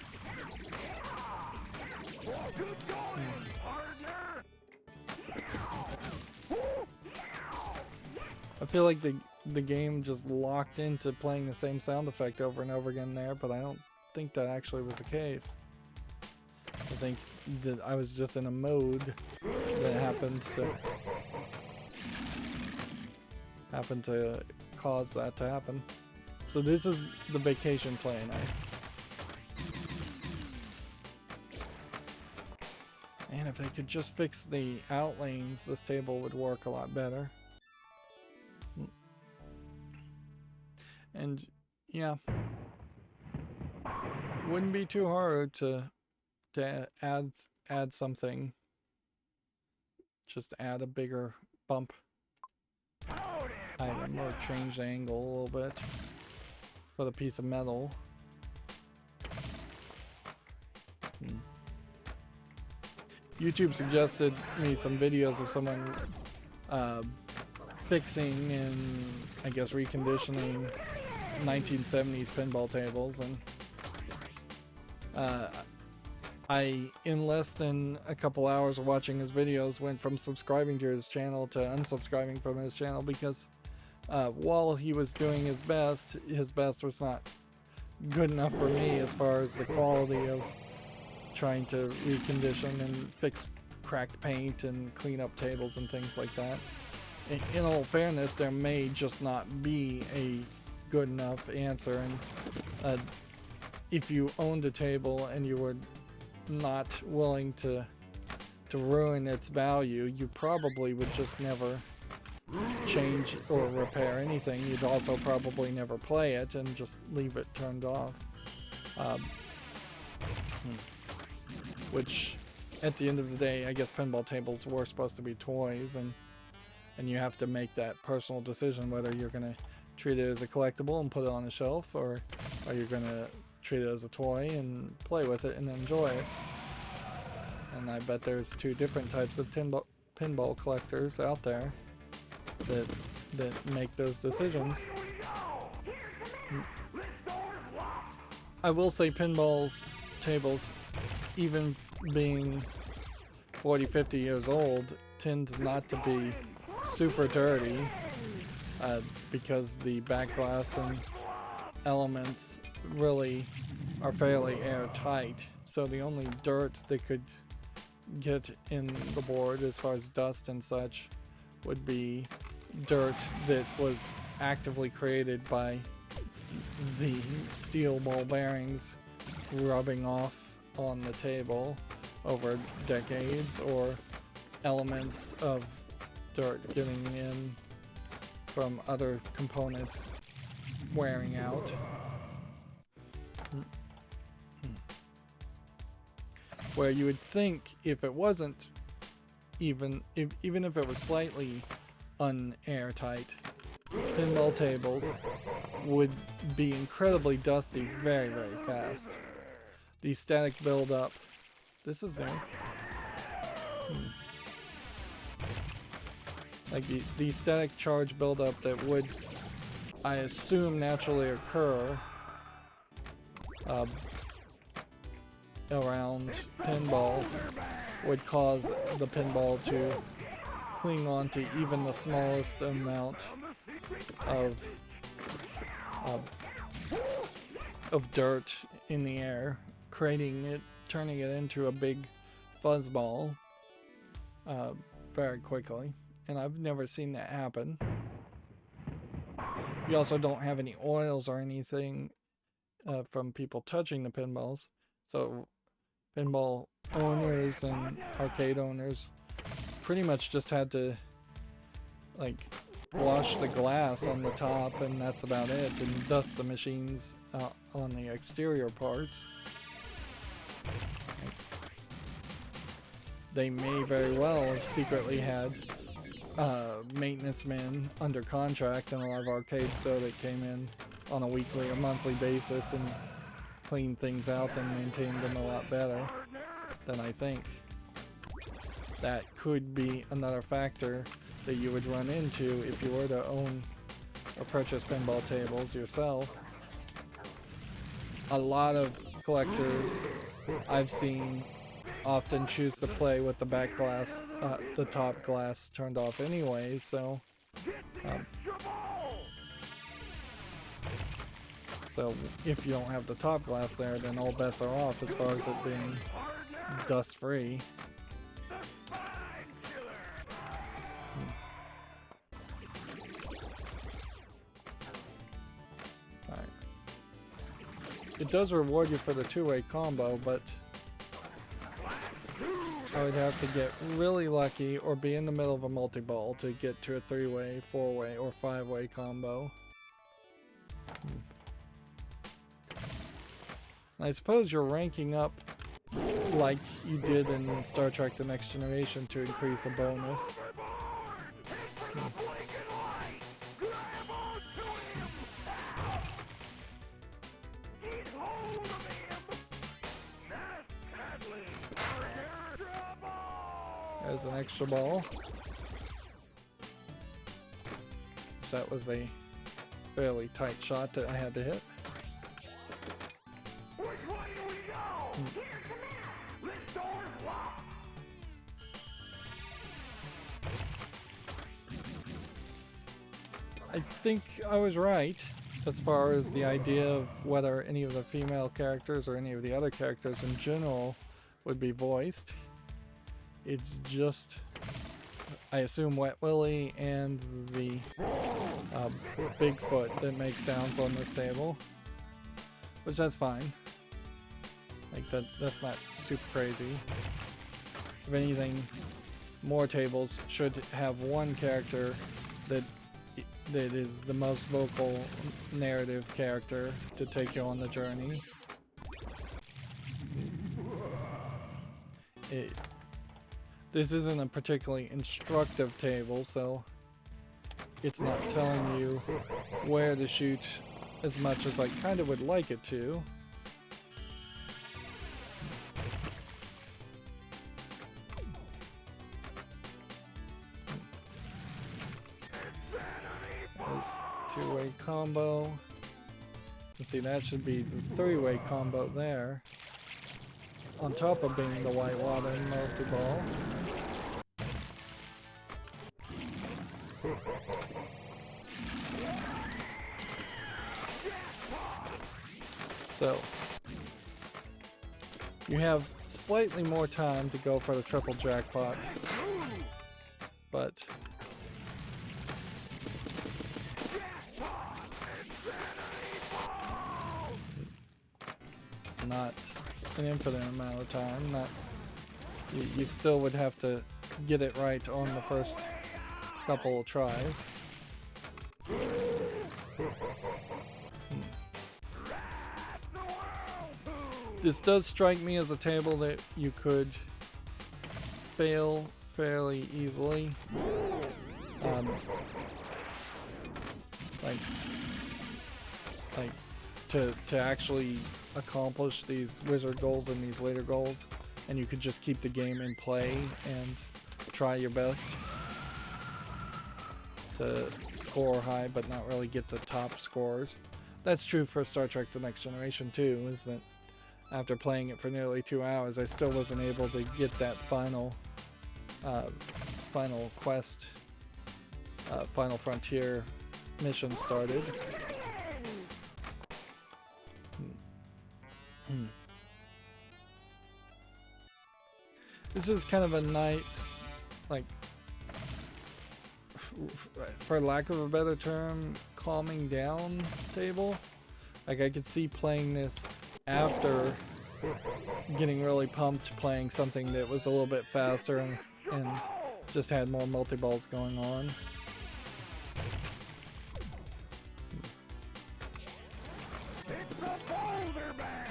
I feel like the game just locked into playing the same sound effect over and over again there, but I don't think that actually was the case. I think that I was just in a mode that happened to cause that to happen. So this is the vacation play now. And if they could just fix the out lanes, this table would work a lot better. And yeah, wouldn't be too hard to add something. Just add a bigger bump item, or change the angle a little bit. Put a piece of metal. YouTube suggested me some videos of someone fixing and I guess reconditioning 1970s pinball tables, and I, in less than a couple hours of watching his videos, went from subscribing to his channel to unsubscribing from his channel, because while he was doing his best was not good enough for me as far as the quality of trying to recondition and fix cracked paint and clean up tables and things like that. In all fairness, there may just not be a good enough answer, and if you owned a table and you were not willing to ruin its value, you probably would just never change or repair anything. You'd also probably never play it and just leave it turned off. Which, at the end of the day, I guess pinball tables were supposed to be toys, and you have to make that personal decision whether you're going to treat it as a collectible and put it on a shelf, or you're going to treat it as a toy and play with it and enjoy it. And I bet there's two different types of pinball collectors out there that make those decisions. I will say pinball tables, even being 40-50 years old, tend not to be super dirty, because the back glass and elements really are fairly airtight, so the only dirt that could get in the board as far as dust and such would be dirt that was actively created by the steel ball bearings rubbing off on the table over decades, or elements of dirt getting in from other components wearing out. Where you would think, if it wasn't even if it was slightly unairtight, pinball tables would be incredibly dusty very, very fast. The static buildup. This is new. Like the static charge buildup that would, I assume, naturally occur around pinball would cause the pinball to cling on to even the smallest amount of dirt in the air, turning it into a big fuzzball very quickly, and I've never seen that happen. You also don't have any oils or anything from people touching the pinballs, so pinball owners and arcade owners pretty much just had to like wash the glass on the top, and that's about it, and dust the machines on the exterior parts. They may very well have secretly had maintenance men under contract in a lot of arcades though that came in on a weekly or monthly basis and cleaned things out and maintained them a lot better than I think. That could be another factor that you would run into if you were to own or purchase pinball tables yourself. A lot of collectors I've seen often choose to play with the back glass, the top glass turned off anyway, so so if you don't have the top glass there, then all bets are off as far as it being dust free. Alright. It does reward you for the two-way combo, but I would have to get really lucky or be in the middle of a multi-ball to get to a three-way, four-way, or five-way combo. I suppose you're ranking up like you did in Star Trek The Next Generation to increase a bonus. There's an extra ball. That was a fairly tight shot that I had to hit. I think I was right as far as the idea of whether any of the female characters or any of the other characters in general would be voiced. It's just, I assume, Wet Willie and the Bigfoot that make sounds on this table, which that's fine. Like that's not super crazy. If anything, more tables should have one character that is the most vocal narrative character to take you on the journey. This isn't a particularly instructive table, so it's not telling you where to shoot as much as I kind of would like it to. There's two-way combo. You see, that should be the three-way combo there, on top of being the whitewater multi-ball. So, you have slightly more time to go for the triple jackpot, but not an infinite amount of time. Not, you still would have to get it right on the first couple of tries. This does strike me as a table that you could fail fairly easily. Like to actually accomplish these wizard goals and these later goals, and you could just keep the game in play and try your best to score high but not really get the top scores. That's true for Star Trek The Next Generation too, is that after playing it for nearly 2 hours, I still wasn't able to get that final quest, final frontier mission started. This is kind of a nice, like, for lack of a better term, calming down table. Like, I could see playing this after getting really pumped playing something that was a little bit faster and just had more multi-balls going on. It's a Boulder Bash.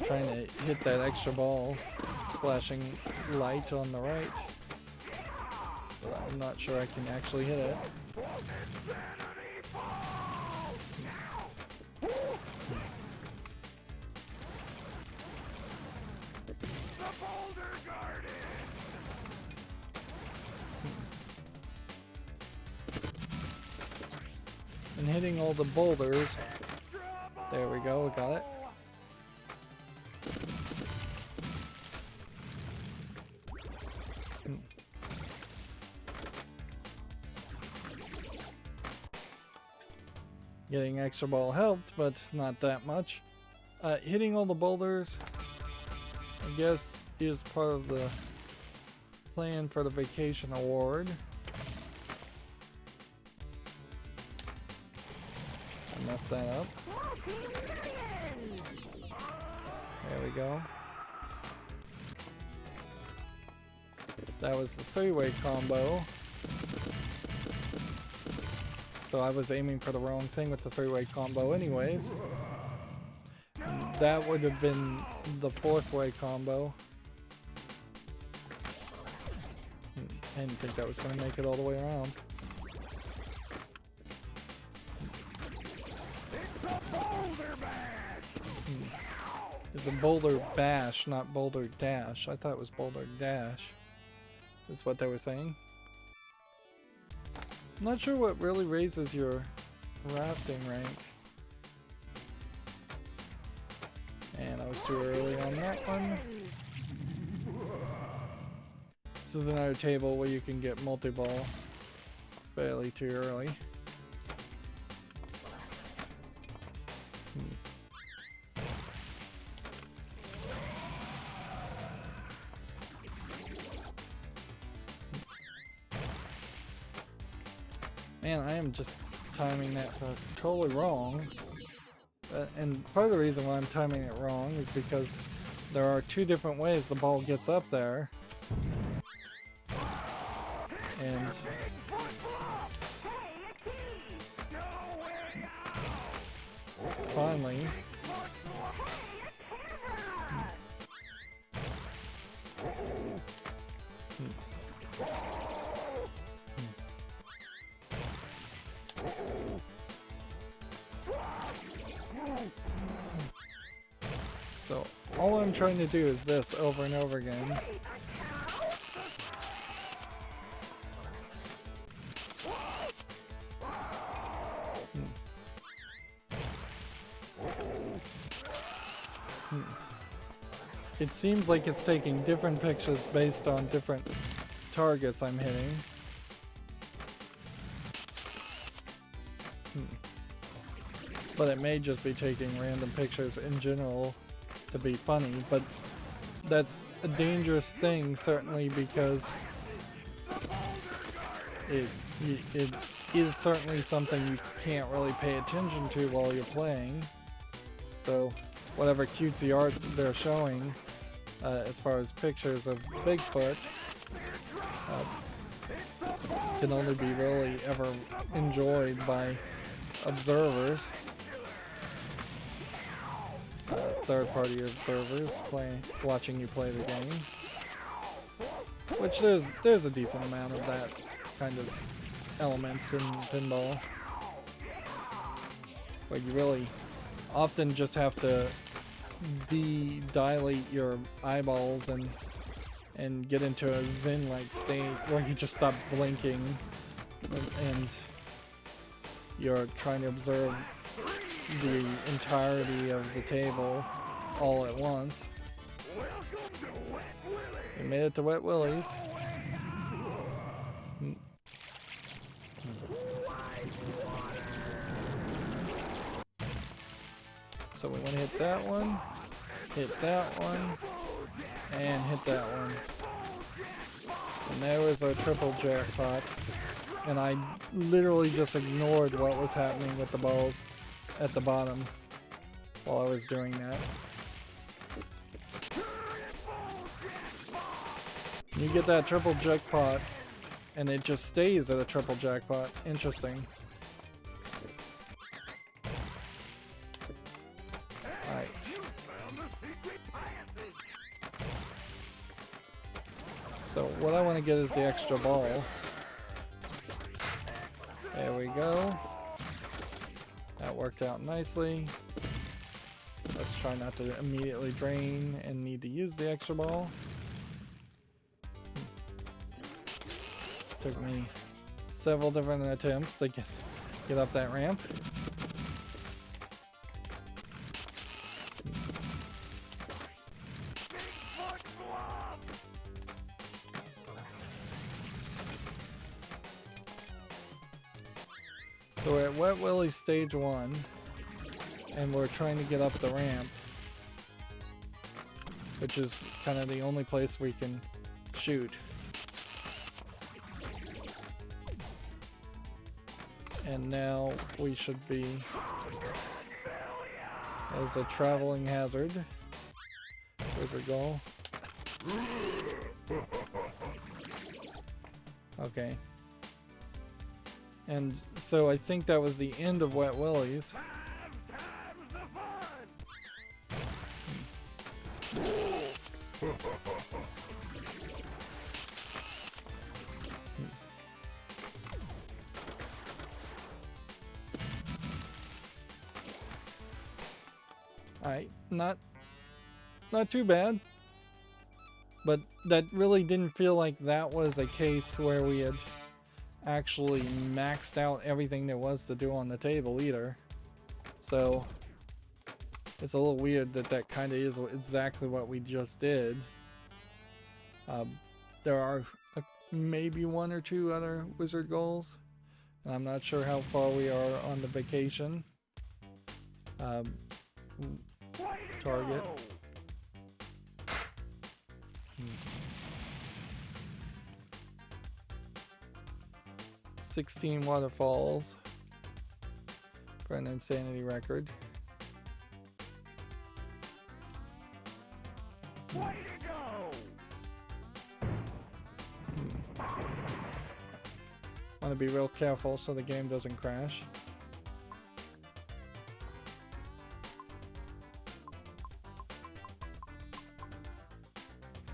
Trying to hit that extra ball, flashing light on the right. But I'm not sure I can actually hit it. The Boulder Garden. And hitting all the boulders. There we go, got it. Getting extra ball helped, but not that much. Hitting all the boulders, I guess, is part of the plan for the vacation award. I messed that up. There we go. That was the three-way combo. So I was aiming for the wrong thing with the three-way combo anyways. That would have been the fourth-way combo. I didn't think that was going to make it all the way around. It's a Boulder Bash. It's a Boulder Bash, not Boulder Dash. I thought it was Boulder Dash. Is what they were saying. I'm not sure what really raises your rafting rank. And I was too early on that one. This is another table where you can get multi-ball fairly too early. Man, I am just timing that totally wrong. And part of the reason why I'm timing it wrong is because there are two different ways the ball gets up there. And finally, so all I'm trying to do is this over and over again. It seems like it's taking different pictures based on different targets I'm hitting. But it may just be taking random pictures in general to be funny, but that's a dangerous thing, certainly, because it is certainly something you can't really pay attention to while you're playing. So whatever cutesy art they're showing as far as pictures of Bigfoot can only be really ever enjoyed by observers, third-party observers watching you play the game, which there's a decent amount of that kind of elements in pinball, where you really often just have to dilate your eyeballs and get into a zen-like state where you just stop blinking and you're trying to observe the entirety of the table all at once. We made it to Wet Willie's. So we want to hit that one, and hit that one. And there was our triple jackpot. And I literally just ignored what was happening with the balls at the bottom while I was doing that. You get that triple jackpot, and it just stays at a triple jackpot. Interesting. Alright. So what I want to get is the extra ball. There we go. That worked out nicely. Let's try not to immediately drain and need to use the extra ball. Took me several different attempts to get up that ramp. So we're at Wet Willie stage 1, and we're trying to get up the ramp, which is kind of the only place we can shoot. And now we should be as a traveling hazard. Where's our goal? Okay. And so I think that was the end of Wet Willie's. Alright, not too bad. But that really didn't feel like that was a case where we had actually maxed out everything there was to do on the table either. So it's a little weird that that kind of is exactly what we just did. There are maybe 1 or 2 other wizard goals, and I'm not sure how far we are on the vacation target. 16 waterfalls for an insanity record. Way to go! Want to be real careful so the game doesn't crash.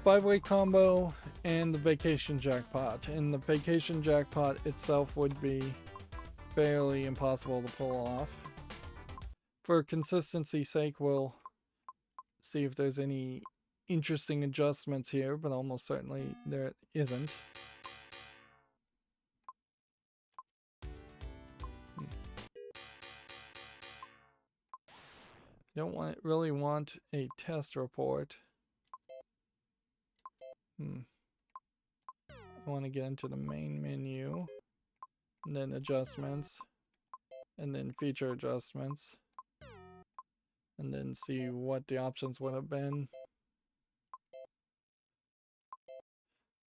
Five-way combo and the vacation jackpot. And the vacation jackpot itself would be fairly impossible to pull off. For consistency's sake, we'll see if there's any interesting adjustments here, but almost certainly there isn't. Don't really want a test report. I want to get into the main menu, and then adjustments, and then feature adjustments, and then see what the options would have been.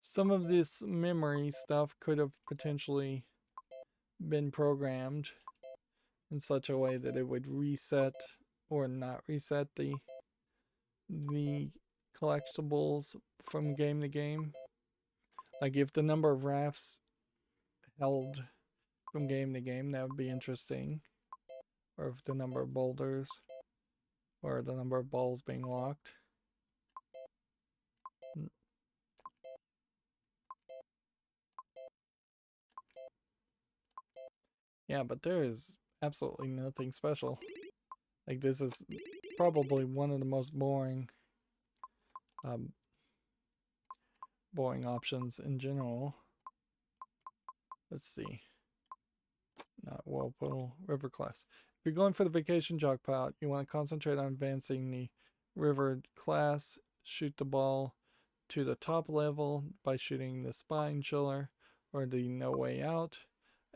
Some of this memory stuff could have potentially been programmed in such a way that it would reset or not reset the collectibles from game to game. Like if the number of rafts held from game to game, that would be interesting. Or if the number of boulders or the number of balls being locked. Yeah, but there is absolutely nothing special. Like this is probably one of the most boring options in general. Let's see. Not Whirlpool, River class. If you're going for the vacation jackpot, you want to concentrate on advancing the River class. Shoot the ball to the top level by shooting the Spine Chiller or the No Way Out,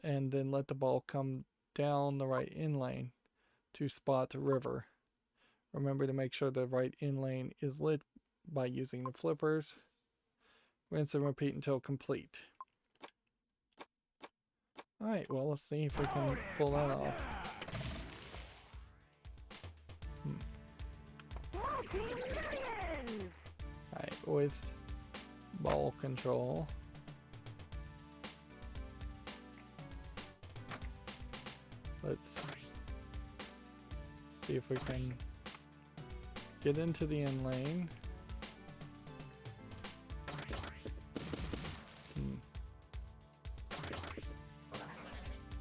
and then let the ball come down the right in lane to spot the river. Remember to make sure the right in lane is lit by using the flippers. Rinse and repeat until complete. Alright, well, let's see if we can pull that off. Alright, with ball control. Let's see if we can get into the in lane.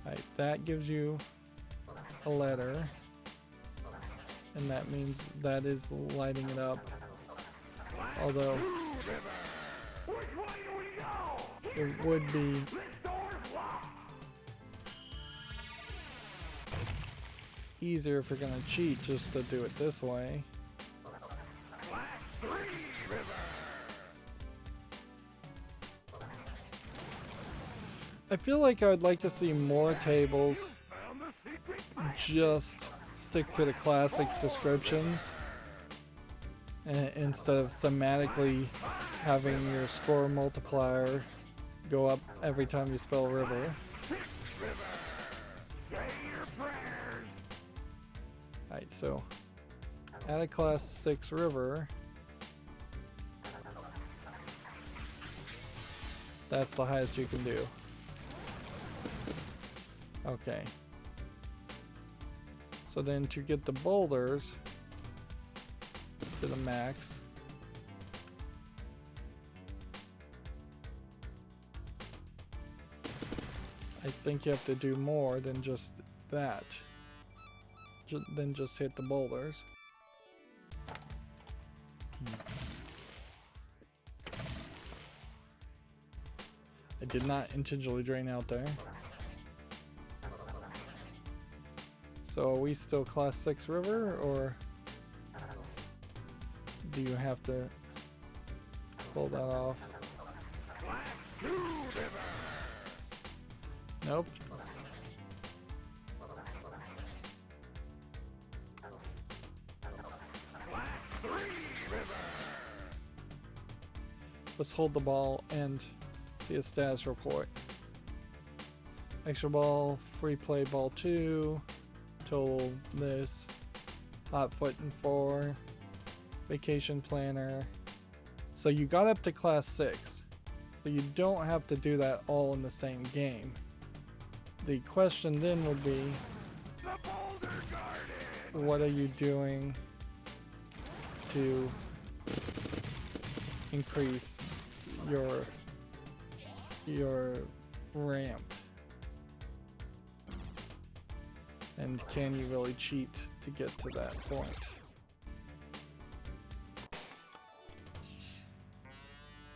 Alright, that gives you a letter. And that means that is lighting it up. Although it would be easier if you're gonna cheat just to do it this way. I feel like I'd like to see more tables just stick to the classic descriptions instead of thematically having your score multiplier go up every time you spell river. Alright, so add a class 6 river. That's the highest you can do. Okay. So then to get the boulders to the max, I think you have to do more than just that. Than just hit the boulders. I did not intentionally drain out there. So are we still class 6 river, or do you have to pull that off? Nope. Let's hold the ball and see a status report. Extra ball, free play ball 2, total this, hot foot and 4, vacation planner. So you got up to class 6, but you don't have to do that all in the same game. The question then would be, The Boulder Garden. what are you doing to increase your ramp? And can you really cheat to get to that point?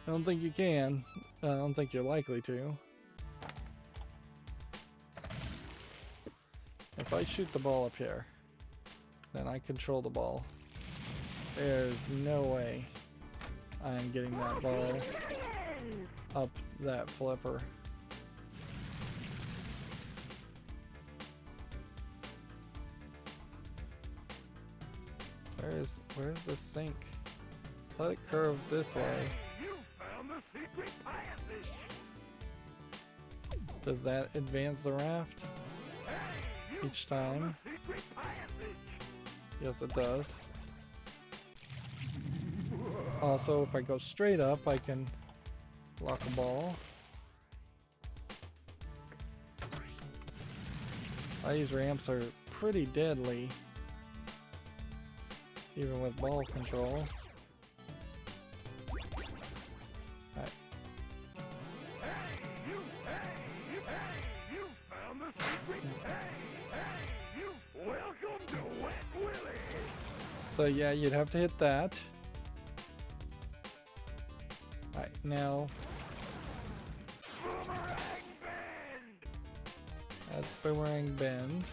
I don't think you can. I don't think you're likely to. If I shoot the ball up here, then I control the ball. There's no way I am getting that ball up that flipper. Where's the sink? I thought it curved this way. You found the secret passage. Does that advance the raft each time? Secret passage. Yes, it does. Also, if I go straight up, I can lock a ball. These ramps are pretty deadly, even with ball control. Right. You found the secret. Welcome to Wet Willie. So yeah, you'd have to hit that. Alright, now Boomerang bend. that's boomerang bend.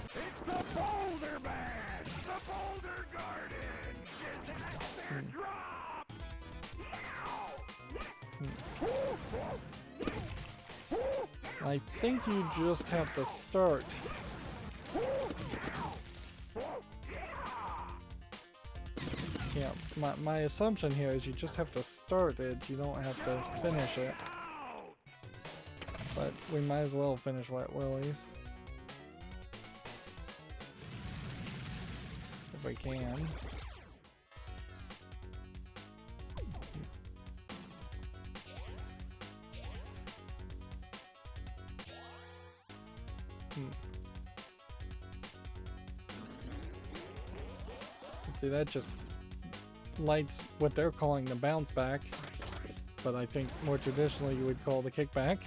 It's the Boulder Bash. The Boulder Garden. Disaster drop. I think you just have to start Yeah, my assumption here is you just have to start it, you don't have to finish it. But we might as well finish Wet Willie's. If we can. See, that just lights what they're calling the bounce back, but I think more traditionally you would call the kickback.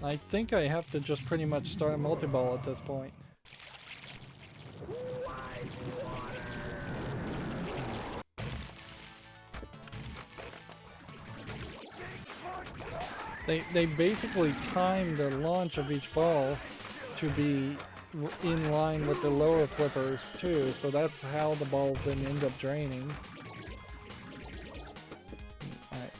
I think I have to just pretty much start a multi-ball at this point. They basically time the launch of each ball to be in line with the lower flippers too, so that's how the balls then end up draining. Alright.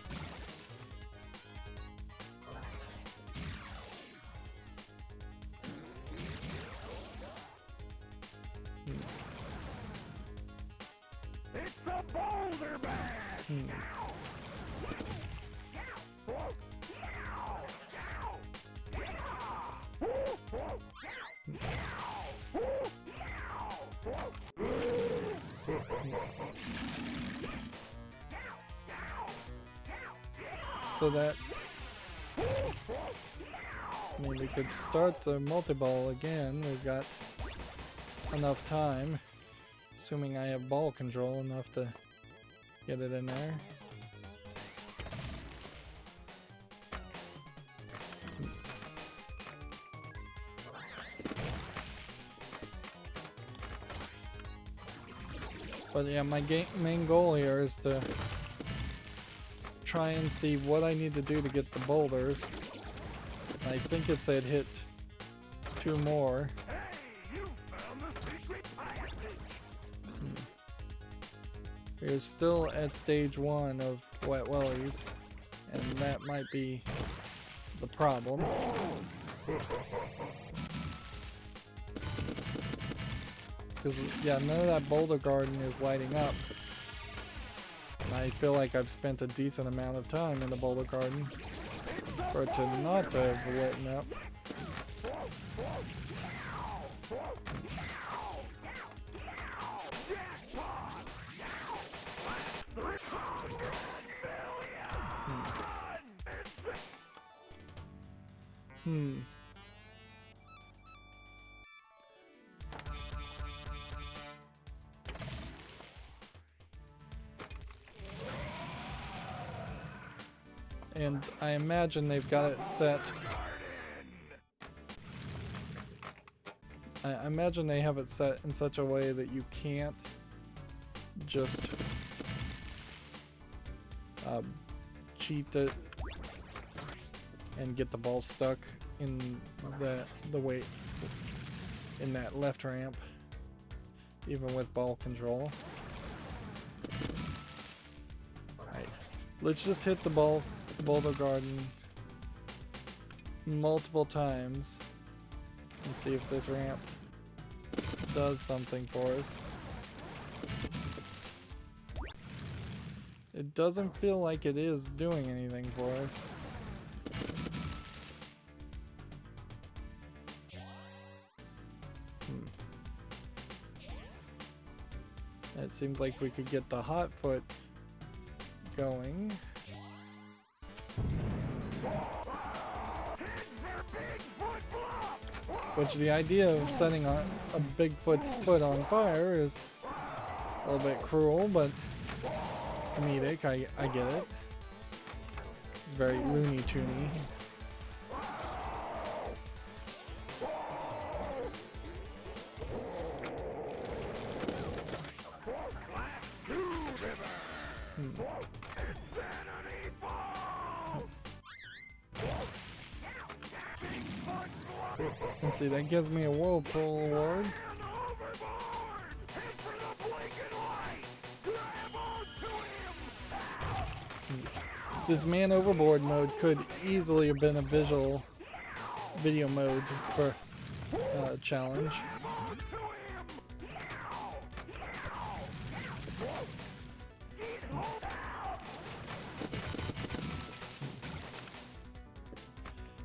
It's a Boulder Bash! So that, I mean, we could start the multi-ball again. We've got enough time, assuming I have ball control enough to get it in there. But yeah, my main goal here is to try and see what I need to do to get the boulders. I think it said hit 2 more. We're still at stage 1 of Wet Willie's, and that might be the problem. Because, yeah, none of that Boulder Garden is lighting up. And I feel like I've spent a decent amount of time in the Boulder Garden for it to not have lit up. And I imagine they've got it set. I imagine they have it set in such a way that you can't just cheat it and get the ball stuck in the weight in that left ramp, even with ball control. Alright, let's just hit the Boulder Garden multiple times and see if this ramp does something for us. It doesn't feel like it is doing anything for us. It seems like we could get the hot foot going. Which the idea of setting a Bigfoot's foot on fire is a little bit cruel, but comedic. I get it. It's very Looney Toony. Let's see, that gives me a Whirlpool award. this man overboard mode could easily have been a video mode for challenge.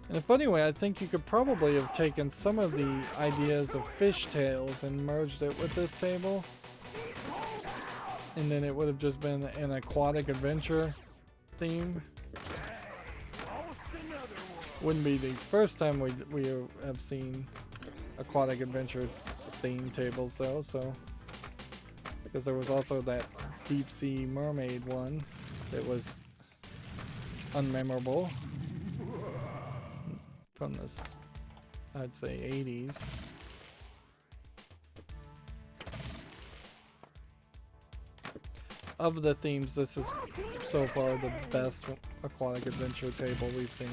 In a funny way, I think you could probably have taken some of the ideas of Fishtails and merged it with this table. And then it would have just been an aquatic adventure theme. Wouldn't be the first time we have seen aquatic adventure theme tables though, so. Because there was also that deep sea mermaid one that was unmemorable. From this, I'd say 80s. Of the themes, this is so far the best aquatic adventure table we've seen.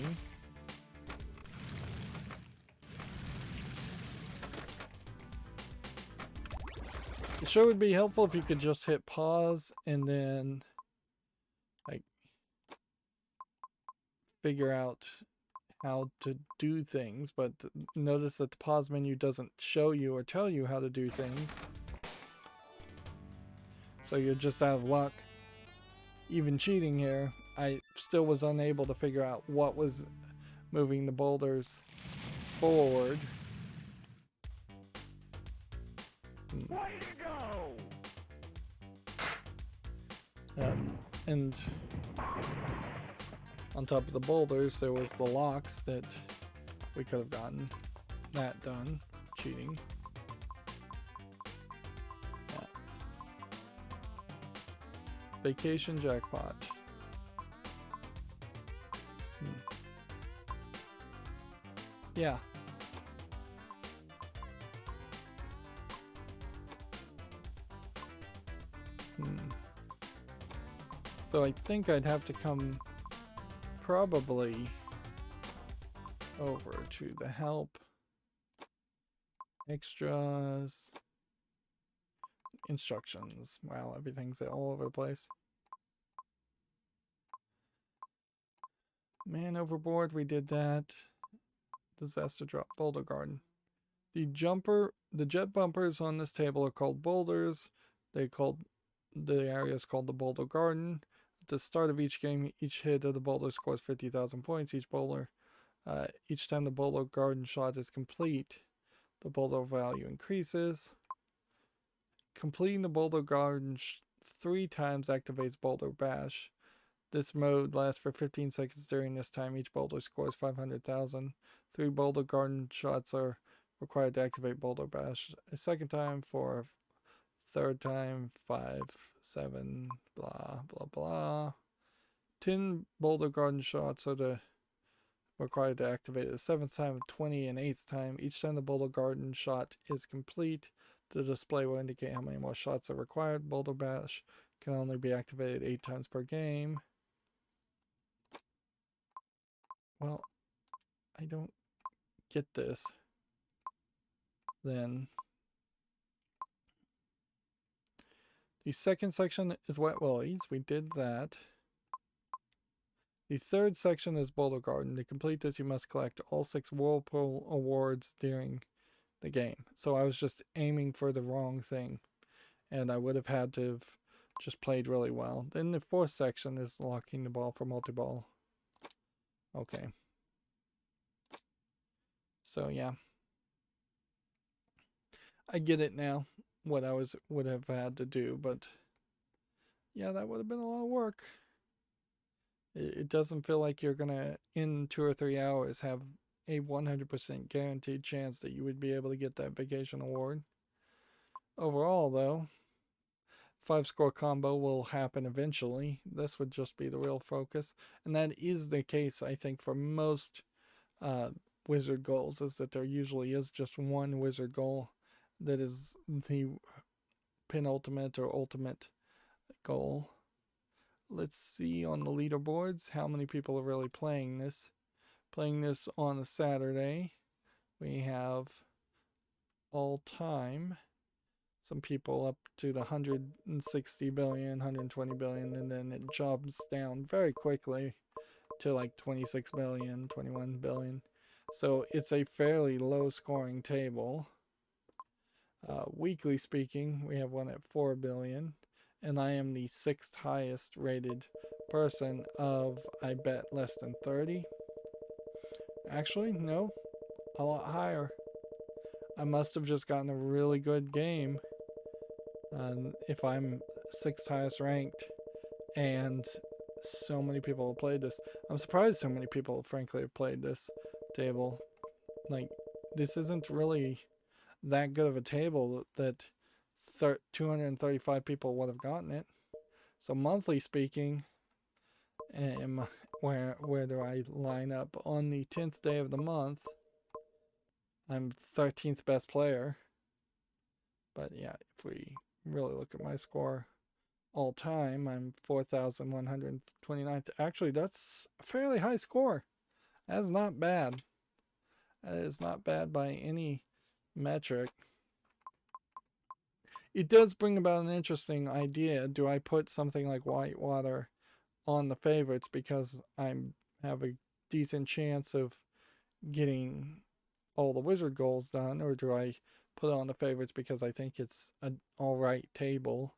The show would be helpful if you could just hit pause and then like figure out how to do things, but notice that the pause menu doesn't show you or tell you how to do things. So you're just out of luck. Even cheating here, I still was unable to figure out what was moving the boulders forward. Way to go! And on top of the boulders, there was the locks that we could have gotten that done. Cheating. Yeah. Vacation jackpot. Yeah. So I think I'd have to come probably over to the help, extras, instructions. Wow, everything's all over the place. Man overboard, we did that. Disaster drop, Boulder Garden. The jet bumpers on this table are called boulders. The area is called the Boulder Garden. At the start of each game, each hit of the boulder scores 50,000 points. Each time the Boulder Garden shot is complete, the boulder value increases. Completing the Boulder Garden 3 times activates Boulder Bash. This mode lasts for 15 seconds. During this time, each boulder scores 500,000. 3 Boulder Garden shots are required to activate Boulder Bash a second time, for third time, 5, 7, blah, blah, blah. 10 Boulder Garden shots are required to activate it a 7th time, 20, and 8th time. Each time the Boulder Garden shot is complete, the display will indicate how many more shots are required. Boulder Bash can only be activated 8 times per game. Well, I don't get this. Then the second section is Wet Willies. We did that. The third section is Boulder Garden. To complete this, you must collect all 6 Whirlpool awards during the game. So I was just aiming for the wrong thing, and I would have had to have just played really well. Then the fourth section is locking the ball for multi-ball. Okay. So yeah. I get it now, what I would have had to do, but yeah, that would have been a lot of work. It doesn't feel like you're gonna, in 2 or 3 hours, have a 100% guaranteed chance that you would be able to get that vacation award. Overall, though, 5-score combo will happen eventually. This would just be the real focus, and that is the case, I think, for most wizard goals, is that there usually is just one wizard goal that is the penultimate or ultimate goal. Let's see on the leaderboards how many people are really playing this. Playing this on a Saturday, we have all time some people up to the 160 billion, 120 billion, and then it jumps down very quickly to like 26 billion, 21 billion. So it's a fairly low scoring table. Weekly speaking, we have one at 4 billion, and I am the 6th highest rated person of, I bet, less than 30. Actually, no, a lot higher. I must have just gotten a really good game if I'm 6th highest ranked and so many people have played this. I'm surprised so many people, frankly, have played this table. Like, this isn't really that good of a table that 235 people would have gotten it. So monthly speaking, where do I line up? On the 10th day of the month, I'm 13th best player. But yeah, if we really look at my score all time, I'm 4,129th. Actually, that's a fairly high score. That's not bad. That is not bad by any metric. It does bring about an interesting idea. Do I put something like Whitewater on the favorites because I have a decent chance of getting all the wizard goals done, or do I put it on the favorites because I think it's an alright table?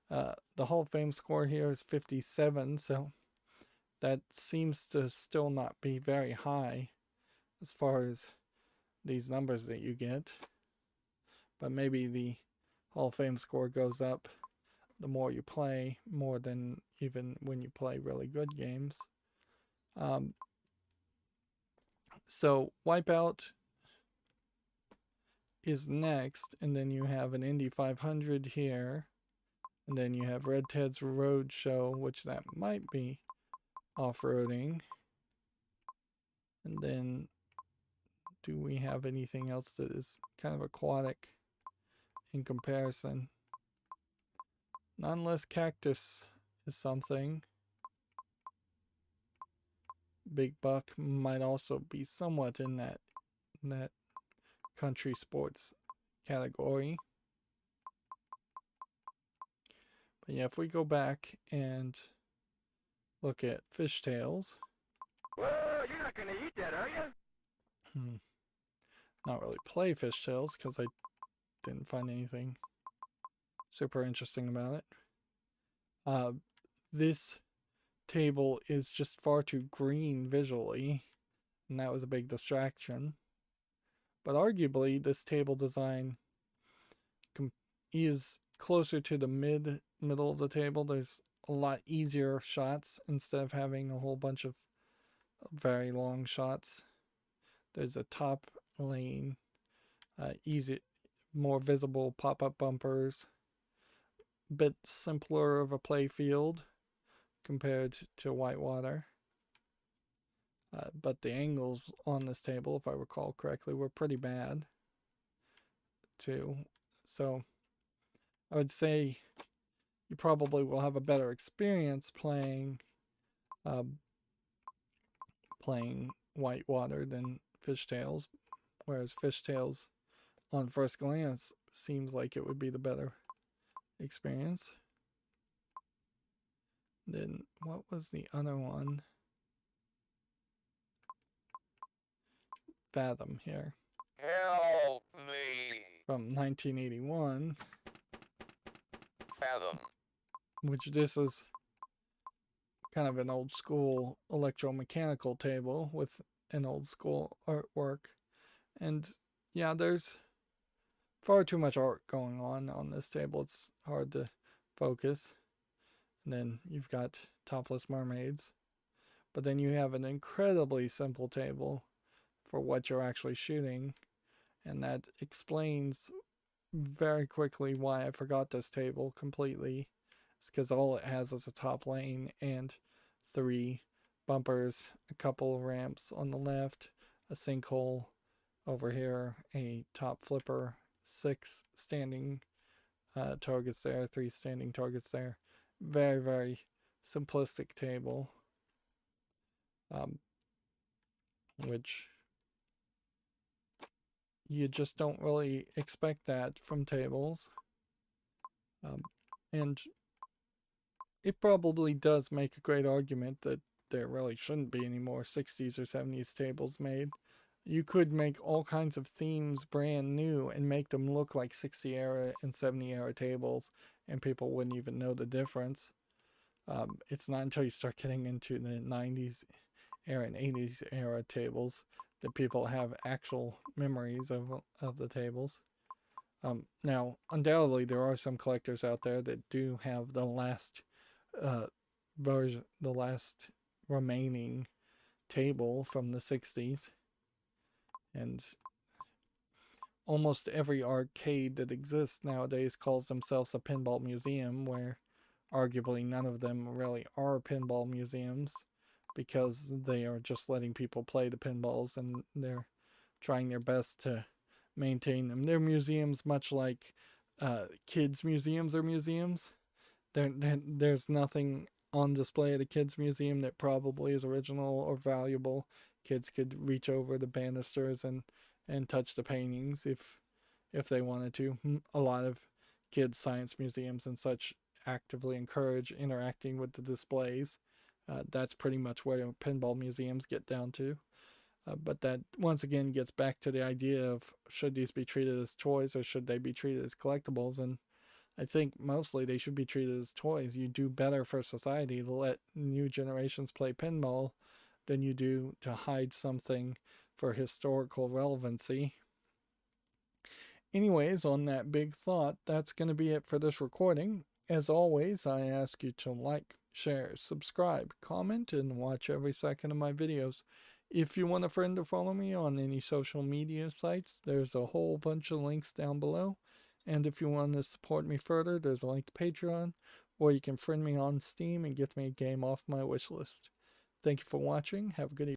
The Hall of Fame score here is 57, so that seems to still not be very high as far as these numbers that you get. But maybe the Hall of Fame score goes up the more you play, more than even when you play really good games. So Wipeout is next, and then you have an Indy 500 here, and then you have Red Ted's Road Show, which that might be off-roading. And then do we have anything else that is kind of aquatic in comparison? Nonetheless, Cactus is something. Big Buck might also be somewhat in that country sports category. But yeah, if we go back and look at Fishtails. Whoa, you're not gonna eat that, are you? Not really play Fishtails because I didn't find anything super interesting about it. This table is just far too green visually, and that was a big distraction. But arguably, this table design is closer to the middle of the table. There's a lot easier shots instead of having a whole bunch of very long shots. There's a top lane, easy, more visible pop-up bumpers, bit simpler of a play field compared to Whitewater. But the angles on this table, if I recall correctly, were pretty bad too. So I would say you probably will have a better experience playing Whitewater than Fishtails, whereas Fishtails on first glance seems like it would be the better experience. Then what was the other one? Fathom here. Help me. From 1981. Fathom. Which this is kind of an old school electromechanical table with an old school artwork. And yeah, there's far too much art going on this table. It's hard to focus. And then you've got topless mermaids. But then you have an incredibly simple table for what you're actually shooting. And that explains very quickly why I forgot this table completely. It's because all it has is a top lane and 3 bumpers, a couple of ramps on the left, a sinkhole over here, a top flipper, 6 standing targets there, 3 standing targets there. Very, very simplistic table. Which you just don't really expect that from tables. And it probably does make a great argument that there really shouldn't be any more 60s or 70s tables made. You could make all kinds of themes brand new and make them look like 60 era and 70 era tables, and people wouldn't even know the difference. It's not until you start getting into the 90s era and 80s era tables that people have actual memories of the tables. Now, undoubtedly, there are some collectors out there that do have the last uh, version, the last remaining table from the 60s, and almost every arcade that exists nowadays calls themselves a pinball museum, where arguably none of them really are pinball museums because they are just letting people play the pinballs and they're trying their best to maintain them. They're museums much like kids' museums are museums. There's nothing on display at a kids' museum that probably is original or valuable. Kids could reach over the banisters and touch the paintings if they wanted to. A lot of kids' science museums and such actively encourage interacting with the displays. That's pretty much where pinball museums get down to. But that once again gets back to the idea of should these be treated as toys or should they be treated as collectibles? And I think mostly they should be treated as toys. You do better for society to let new generations play pinball than you do to hide something for historical relevancy. Anyways, on that big thought, that's going to be it for this recording. As always, I ask you to like, share, subscribe, comment, and watch every second of my videos. If you want a friend to follow me on any social media sites, there's a whole bunch of links down below. And if you want to support me further, there's a link to Patreon, or you can friend me on Steam and get me a game off my wish list. Thank you for watching. Have a good evening.